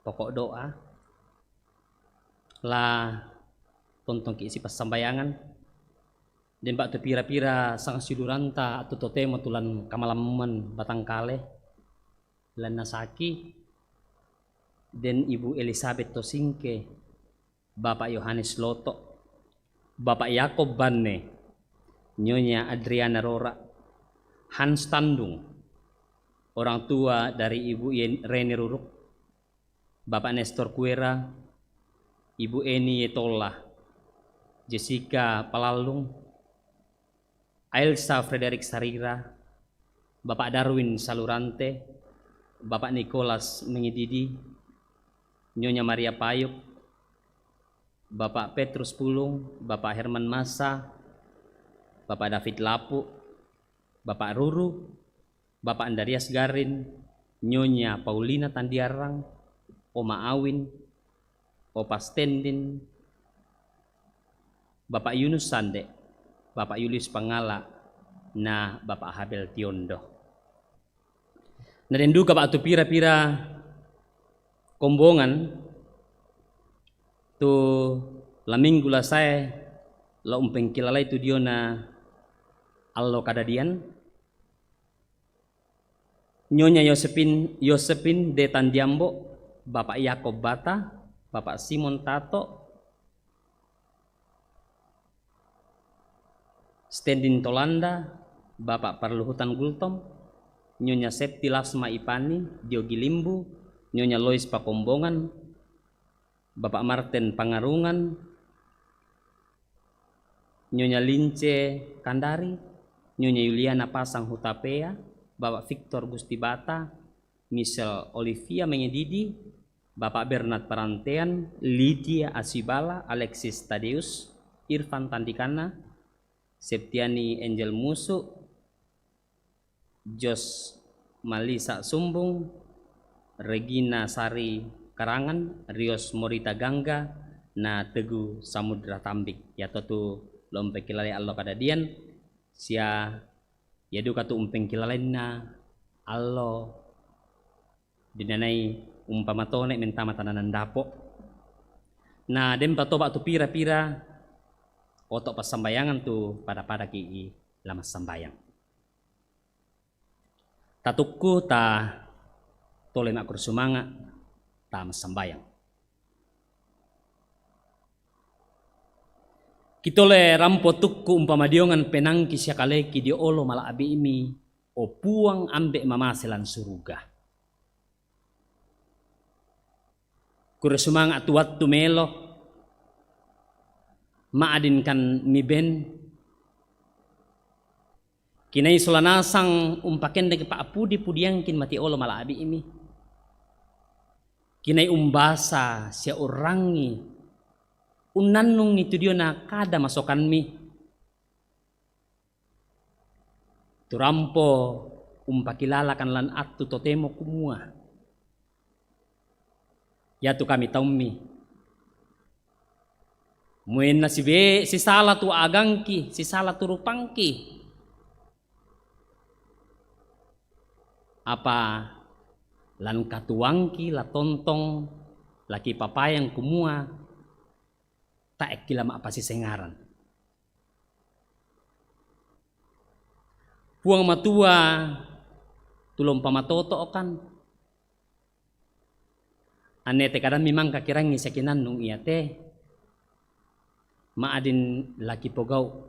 pokok doa la tontong ki isi pasambayangan den bak tu pira-pira sang siduranta atau totemo tulan kamalaman batang kale lan nasaki den Ibu Elizabeth Tosingke, Bapak Yohanes Loto, Bapak Yakob Banne, Nyonya Adriana Rora, Hans Tandung, orang tua dari Ibu Reni Ruruk, Bapak Nestor Kuera, Ibu Eni Yetola, Jessica Palalung, Ailsa Frederick Sarira, Bapak Darwin Salurante, Bapak Nicholas Mengididi, Nyonya Maria Payuk, Bapak Petrus Pulung, Bapak Herman Massa, Bapak David Lapu, Bapak Ruru, Bapak Andarias Garin, Nyonya Paulina Tandiarang, Oma Awin, Opa Stendin, Bapak Yunus Sande, Bapak Yulius Pangala, na Bapak Habel Tiondo. Nadendu ka ba pira-pira kombongan tu laminggu la saya la umpeng kilala itu dia na allo kadadian Nyonya Yosepin de Tandiambo, Bapak Yakob Bata, Bapak Simon Tato, Stendin Tolanda, Bapak Parluhutan Gultom, Nyonya Septi Lasma Ipani, Diogi Limbu, Nyonya Lois Pakombongan, Bapak Martin Pangarungan, Nyonya Lince Kandari, Nyonya Yuliana Pasang Hutapea, Bapak Victor Gustibata, Michelle Olivia Mengedidi, Bapak Bernard Parantean, Lydia Asibala, Alexis Tadeus, Irfan Tandikana, Septiani Angel Musu, Jos Malisa Sumbung, Regina Sari Karangan, Rios Morita Gangga, na Teguh Samudra Tambik. Ya tu lompe kilale allo kadadian sia yadu katu umpeng kilalain na allo dinanai umpama tone mentama tananan dapo. Nah dem patoba tu pira-pira otok pas sambayangan tu pada ki lama sambayang. Tatukku ta tole mak kursumanga ta sambayang. Kitole rampo tukku umpama diongan penangki siakaleki di olo mala abi imi o puang ambek mamaselan suruga. Kursumanga tu wattu melo maadinkan miben kinai solanasang umpaken deke pa apudi pudiangkin mati olo mala abi imi kinai umbasa sia orangi unannung itu dia na kada masokan mi turampo umpakilalakan lan atu totemo kumua ya tu kami taumi muen na si sala tu agangki si sala tu rupangki apa lan katuangki la tontong laki papayang kumua tak kilama apa si sengaran puang matua tulong pamatoto kan ane te kadang memang kakirangi sakinan nung iya te maadin laki pogau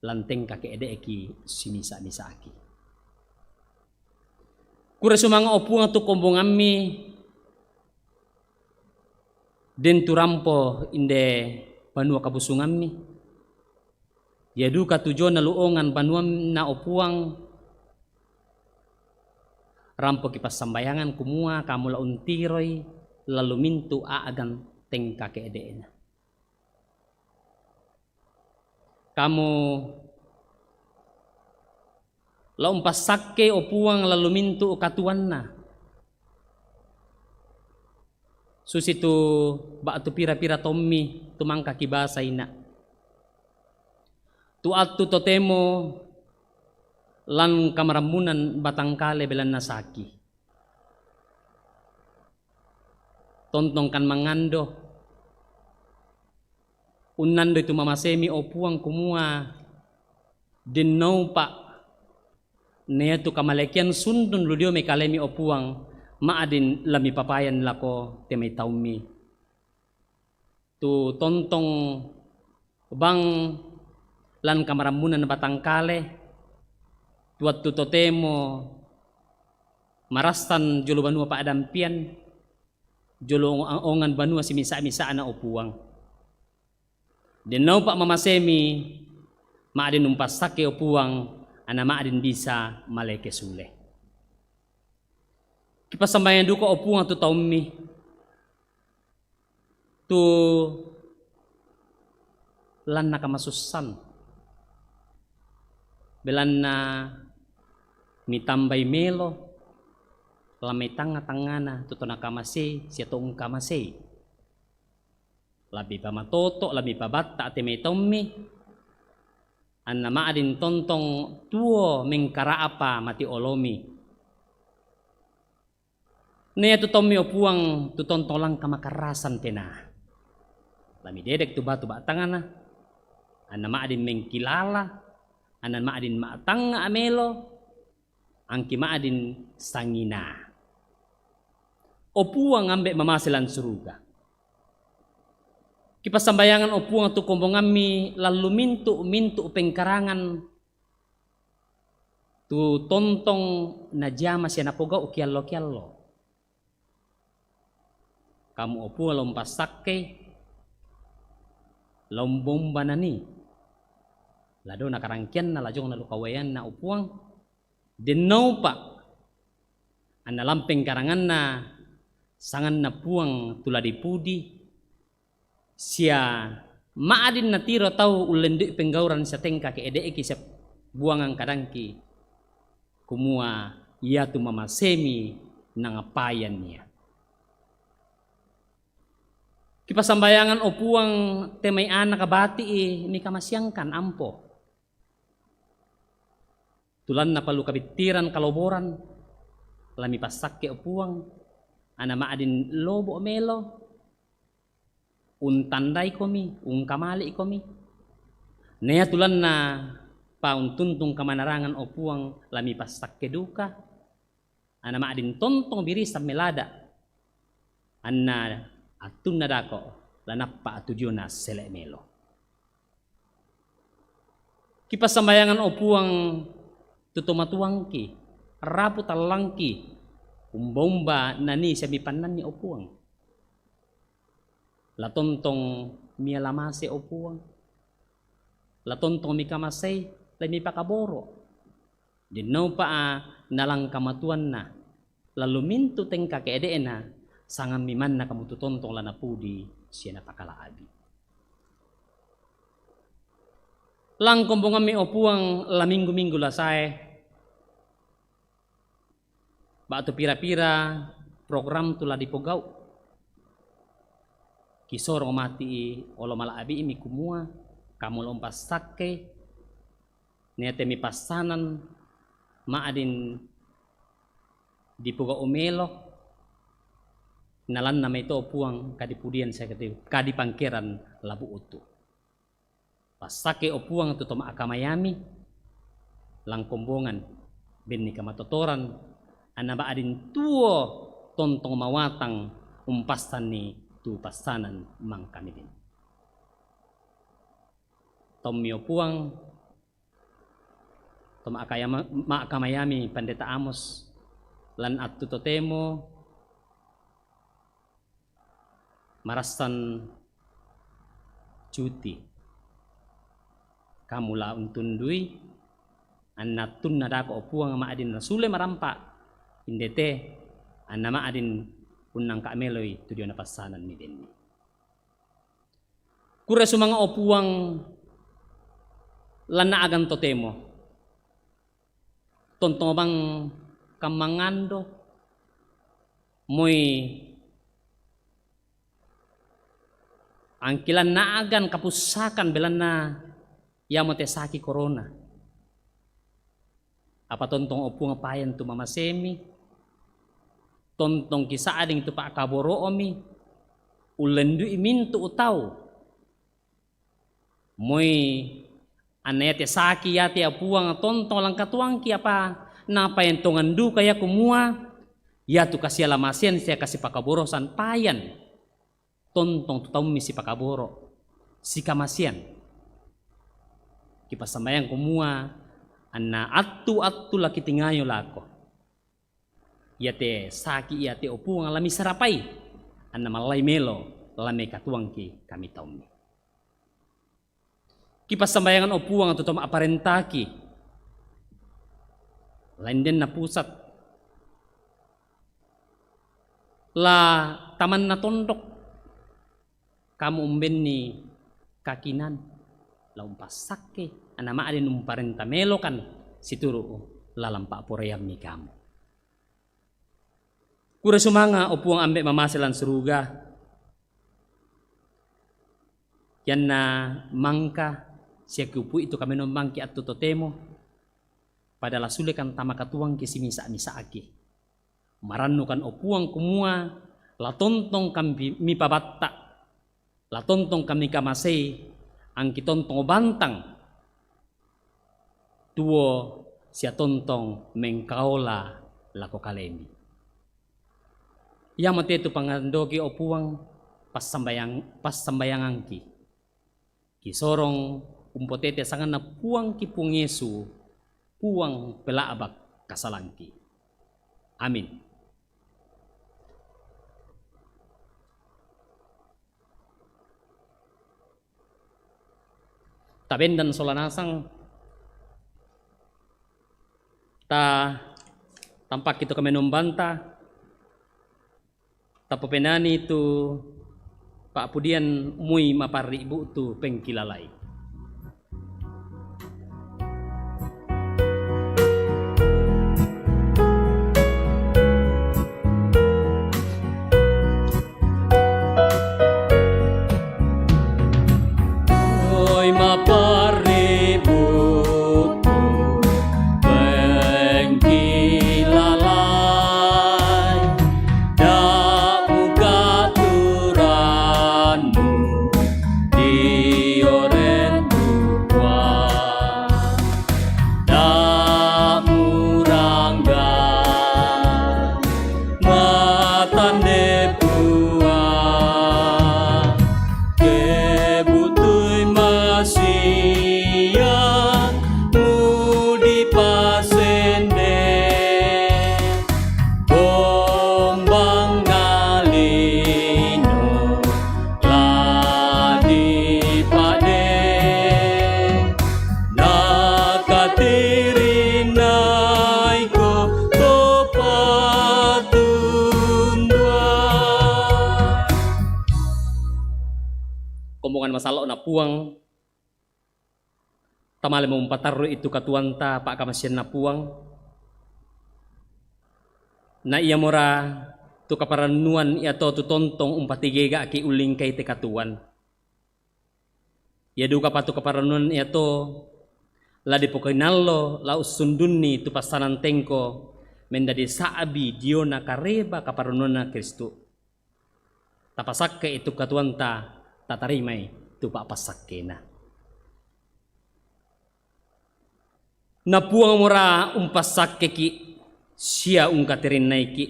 lanteng kake ede eki simisa aki Kura sumanga opunga tu kombongammi den turampo inde banua kabusungammi. Ya duka tujuan na luongan banuam na opuang rampo kipas sambayangan kumua kamu la untiroi lalu mintu aagan teng kake edeena. Kamu la umpasakke opuang lalu mintu katuanna. Susitu batu pira-pira tommi tumangka kibasa ina. Tu atu totemo lan kamaramunan batangkale belan nasaki. Tontong kan mangando. Unando itu mamasemi opuang kumua dinau pak. Nea tu kamalekian sundun ludio me kalemi opuang maadin lami papayan lako temay taumi. Tu tontong bang lan kamaramunan batangkale. Tuat tu totemo marastan jolo banua pa adampian jolo ongan banua si misa ana opuang. Denau pak mamasemi maadin umpasake opuang ana maadin bisa maleke sule. Kipasambayan duko opuang tu taumi tu lan nakamasusan belan na mitambay melo lamay tanga-tangana tuto nakamase siya toong kamase labi pa matoto labi pa bata ati may tommi an na maadin tontong tuo mengkaraapa mati olomi niya tu tommi opuang tu tontong lang kamakarasan pena lami dedek tu batu batangana an na maadin mengkilala anan maadin maatang nga amelo angki maadin sangina opuang ambek mamasilan suruga kipasambayangan opuang tu kombongami lalu mintu pengkarangan tu tontong na jama siya napoga ukiallo kamu opuang lompasakke lombomba nani lado nakarangkian na lajong na lukawayan na upuang denau pa an lampeng karangan na sangan na puang tuladi pudi sia maadin na tiro tau ulendi penggauran sa tengka ke ede ki sa buangang kadangki kumua ia tu mamasemi nangapayan niya kipasambayangan opuang temay anak kabati ni kamasyangkan ampo tulan na palu kabitiran kaloboran lami pasakke opuang ana maadin lobo melo untandai komi ungkamali komi nea tulan na pauntuntung kamanarangan opuang lami pasakke duka ana maadin tontong biris melada anna atun nadako lanappa atujuna sele melo kipasambayangan opuang tutumatuangki rapu talangki umbomba nani sa mipanan ni opuang latontong mialamase opuang latontong mikamasay lami pakaboro dinau pa nalang kamatuan na lalu mintu tengka keedeen na sangan miman na kamututontong lanapudi siya napakalaabi lang kumbungan mi opuang laminggu-minggu lasay batu pira-pira program tula dipogaw kisor mati olo malaabi imi kumua kamu lompas sakke niate mi pasanan maadin dipogaw umelo nalan na may to opuang kadipudian sa kadipangkiran labu utu pasake opuang tuto maakamayami lang kombongan binni kamatotoran anaba adin tuo tontong mawatang umpastan ni tu pasanan mang kami din tommi opuang to maakamayami Pendeta Amos lan attu totemo marasan cuti kamu la untundui annatun nadako opuang maadin rasule marampa indete anna maadin unang kaameloi tudio na pasanan ni denni kure sumanga opuang lana agan totemo tontong bang kamangando moy angkilan naagan kapusakan belan na yamote saki corona apa tontong opung apayan tu mamasemi tontong kisa ading tu pak kaboro omi ulendu imintu utau moy anete saki yati apuang tontong lang katuang ki apa napa yang tongandu kaya kumua ya tu kasih alamasian saya kasih pakaboro san payan tontong tutau misi pakaboro si kamasian kipas sambayang kumua anna attu laki tingayo lako yate saki yate opuang alami sarapai anna malay melo lame katuang ki kami taumi kipas sambayangan opuang tutom aparentaki lain din na pusat la taman na tondok kamu umben ni kakinan la umpasake anama adin umparenta melokan situru lalampa poreyam ni kamu kura sumanga opuang ambek mamaselan seruga yan na mangka siya kupu itu kami nombangki at totemo padahal sulekan tama katuang kisimisa-misa aki maranukan opuang kumua latontong kami mipabatta latontong kami kamasay ang kitontong bantang tuo siya tontong mengkaola lako kalemi yamote tu pangandoki opuang pasambayang ki kisorong umpotete sangan na puang ki pungesu puang pelaabak kasalangki amin tabendan solanasang ta tampak itu kami nombanta tapopenani tu Pak Pudian mui mapari ibu tu pengkilalai masalah na puang tamale mo umpataru itu katuanta pak kamasyan na puang na iya mora tu kaparanuan iato tu tontong umpatigega ki uling kay te katuan ya duka patu kaparanuan iato la dipokinallo la usundunni tu pasanan tengko mendadi saabi diona kareba kaparanuan na Kristo tapasakke itu katuanta tatarimay tu pak pasakena napuang mora umpasakke ki siya ungkaterin naiki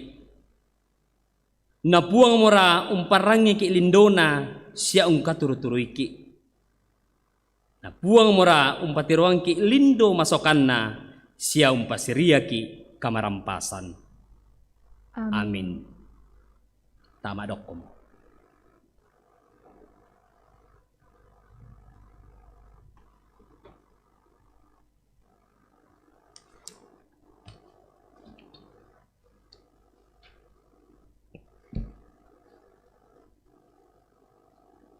napuang mora umparangi ki lindona siya ungkaturuturu iki napuang mora umpatiruang ki lindo masokanna siya umpasiria ki kamarampasan Amin. Tama dokom.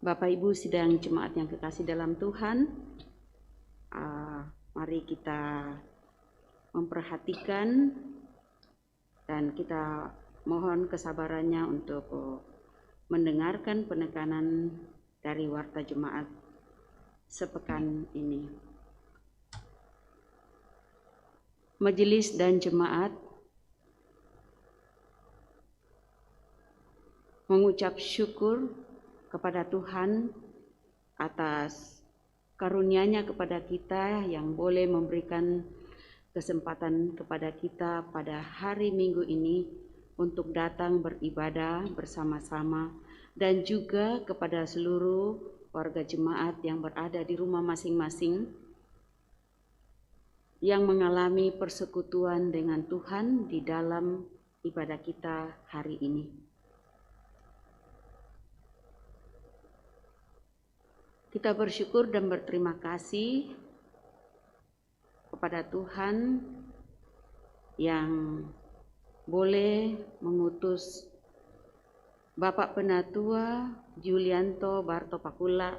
Bapak Ibu sidang jemaat yang kekasih dalam Tuhan, mari kita memperhatikan dan kita mohon kesabarannya untuk mendengarkan penekanan dari warta jemaat sepekan ini. Majelis dan jemaat mengucap syukur kepada Tuhan atas karunia-Nya kepada kita yang boleh memberikan kesempatan kepada kita pada hari Minggu ini untuk datang beribadah bersama-sama, dan juga kepada seluruh warga jemaat yang berada di rumah masing-masing yang mengalami persekutuan dengan Tuhan di dalam ibadah kita hari ini. Kita bersyukur dan berterima kasih kepada Tuhan yang boleh mengutus Bapak Penatua Julianto Barto Pakula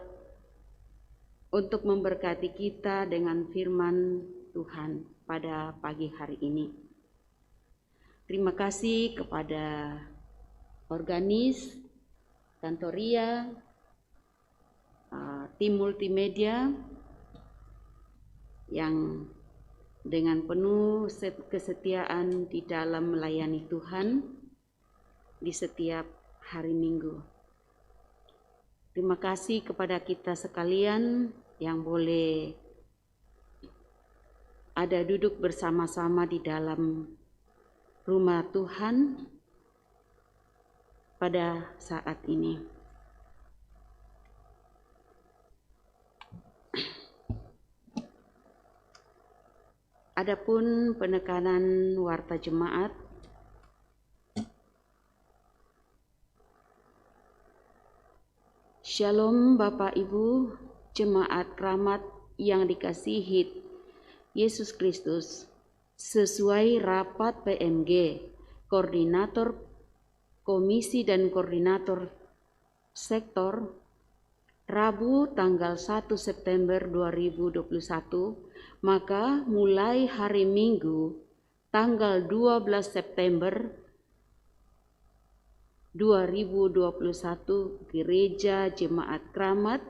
untuk memberkati kita dengan firman Tuhan pada pagi hari ini. Terima kasih kepada organis, Kantoria, tim multimedia yang dengan penuh kesetiaan di dalam melayani Tuhan di setiap hari Minggu. Terima kasih kepada kita sekalian yang boleh ada duduk bersama-sama di dalam rumah Tuhan pada saat ini. Adapun penekanan warta jemaat, Shalom Bapak Ibu jemaat keramat yang dikasihi Yesus Kristus. Sesuai rapat PMG, koordinator komisi dan koordinator sektor, Rabu tanggal 1 September 2021, maka mulai hari Minggu tanggal 12 September 2021, Gereja Jemaat Keramat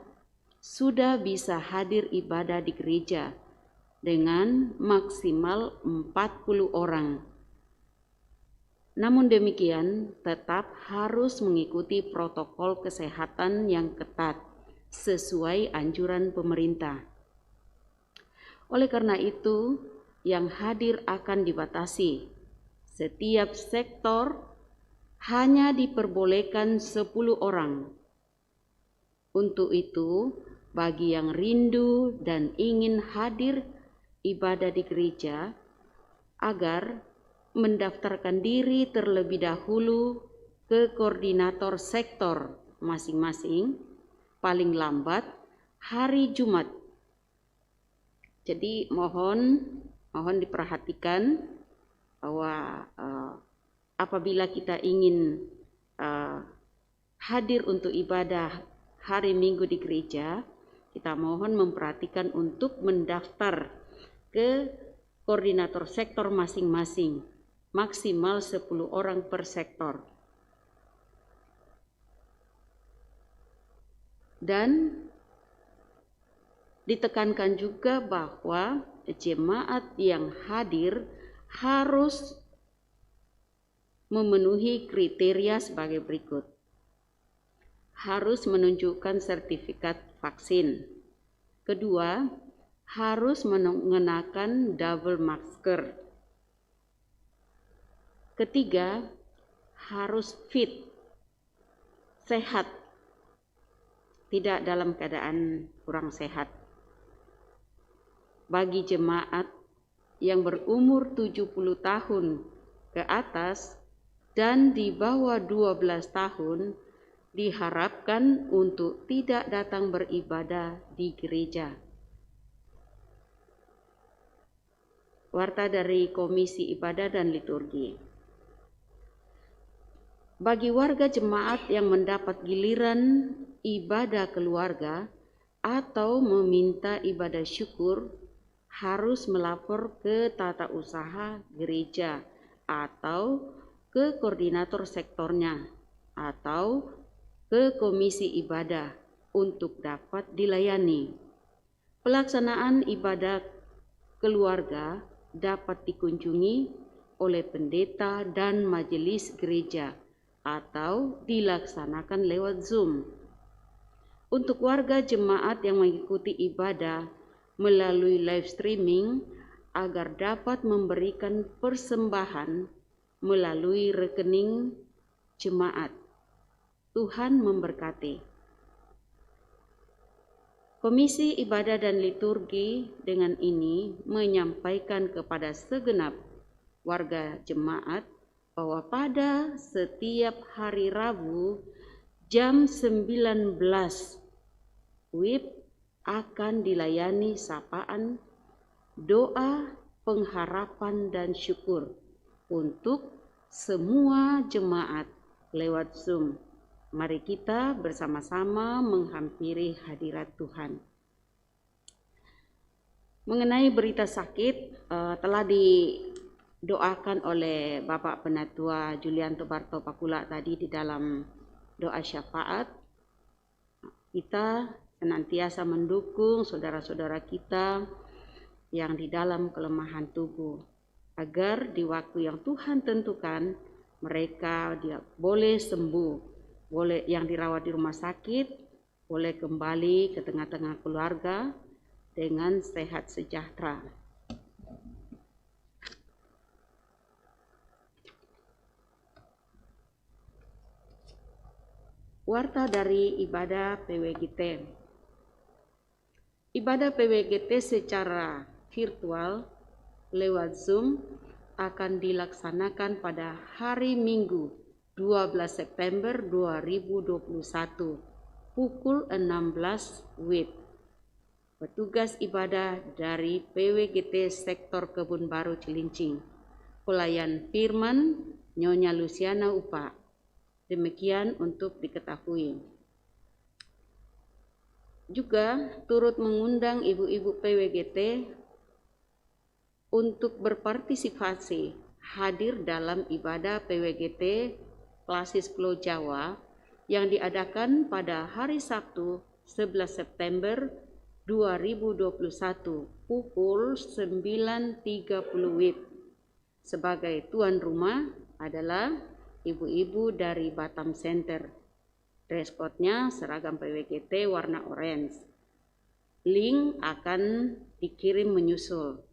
sudah bisa hadir ibadah di gereja dengan maksimal 40 orang. Namun demikian, tetap harus mengikuti protokol kesehatan yang ketat sesuai anjuran pemerintah. Oleh karena itu, yang hadir akan dibatasi. Setiap sektor hanya diperbolehkan 10 orang. Untuk itu, bagi yang rindu dan ingin hadir ibadah di gereja, agar mendaftarkan diri terlebih dahulu ke koordinator sektor masing-masing, paling lambat hari Jumat. Jadi mohon diperhatikan bahwa apabila kita ingin hadir untuk ibadah hari Minggu di gereja, kita mohon memperhatikan untuk mendaftar ke koordinator sektor masing-masing, maksimal 10 orang per sektor. Dan ditekankan juga bahwa jemaat yang hadir harus memenuhi kriteria sebagai berikut. Harus menunjukkan sertifikat vaksin. Kedua, harus mengenakan double masker. Ketiga, harus fit, sehat, tidak dalam keadaan kurang sehat. Bagi jemaat yang berumur 70 tahun ke atas dan di bawah 12 tahun diharapkan untuk tidak datang beribadah di gereja. Warta dari Komisi Ibadah dan Liturgi. Bagi warga jemaat yang mendapat giliran ibadah keluarga atau meminta ibadah syukur, harus melapor ke tata usaha gereja atau ke koordinator sektornya atau ke komisi ibadah untuk dapat dilayani. Pelaksanaan ibadah keluarga dapat dikunjungi oleh pendeta dan majelis gereja atau dilaksanakan lewat Zoom. Untuk warga jemaat yang mengikuti ibadah melalui live streaming agar dapat memberikan persembahan melalui rekening jemaat. Tuhan memberkati. Komisi Ibadah dan Liturgi dengan ini menyampaikan kepada segenap warga jemaat bahwa pada setiap hari Rabu jam 19 WIB akan dilayani sapaan, doa, pengharapan dan syukur untuk semua jemaat lewat Zoom. Mari kita bersama-sama menghampiri hadirat Tuhan. Mengenai berita sakit, telah didoakan oleh Bapak Penatua Julianto Barto Pakula tadi di dalam doa syafaat. Kita senantiasa mendukung saudara-saudara kita yang di dalam kelemahan tubuh, agar di waktu yang Tuhan tentukan mereka boleh sembuh. Boleh yang dirawat di rumah sakit, boleh kembali ke tengah-tengah keluarga dengan sehat sejahtera. Warta dari ibadah PWGT. Ibadah PWGT secara virtual lewat Zoom akan dilaksanakan pada hari Minggu 12 September 2021 pukul 16 WIB. Petugas ibadah dari PWGT Sektor Kebun Baru Cilincing. Pelayan firman Nyonya Luciana Upa. Demikian untuk diketahui. Juga turut mengundang ibu-ibu PWGT untuk berpartisipasi hadir dalam ibadah PWGT Klasis Pulau Jawa yang diadakan pada hari Sabtu 11 September 2021 pukul 9.30 WIB. Sebagai tuan rumah adalah ibu-ibu dari Batam Center. Dress code-nya seragam PWGT warna orange. Link akan dikirim menyusul.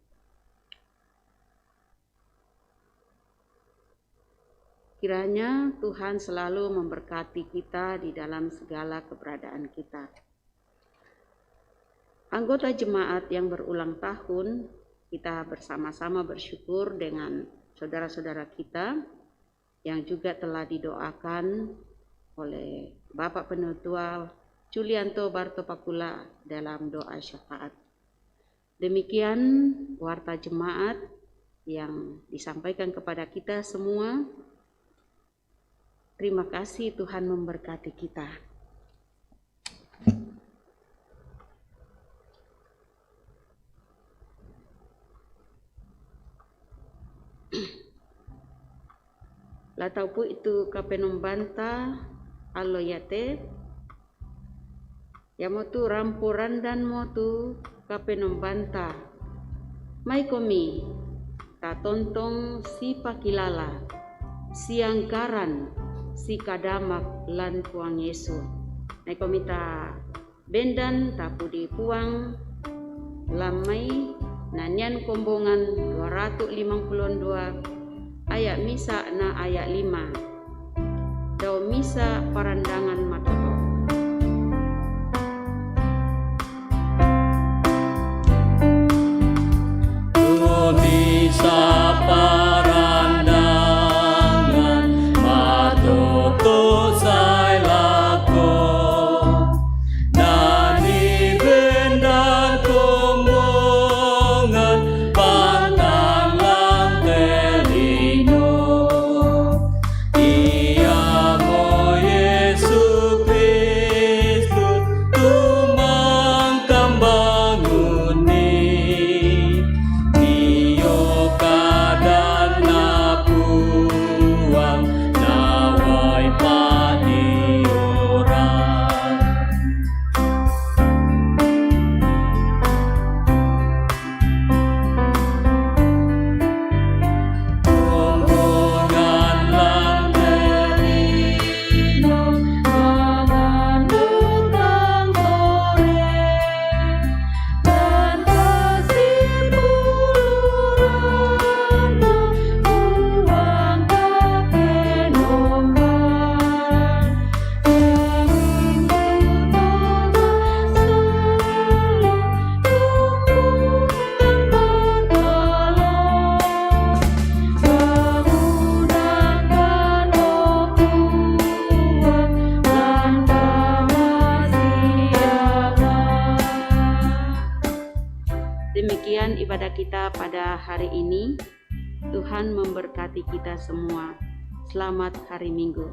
Kiranya Tuhan selalu memberkati kita di dalam segala keberadaan kita. Anggota jemaat yang berulang tahun, kita bersama-sama bersyukur dengan saudara-saudara kita yang juga telah didoakan oleh Bapak Penatua Julianto Barto Pakula dalam doa syafaat. Demikian warta jemaat yang disampaikan kepada kita semua. Terima kasih, Tuhan memberkati kita. Lataupu itu kapenombanta aloyate yamotu rampuran dan motu kapenombanta maikomi ta tontong si pakilala siangkaran si kadamak lan puang Yesu. Maikomi ta bendan tapu di puang lamai nanian kombongan 252 ayat misa na ayat 5. Dau misa parandangan matoto. Dau misa parandangan kita pada hari ini. Tuhan memberkati kita semua. Selamat hari Minggu.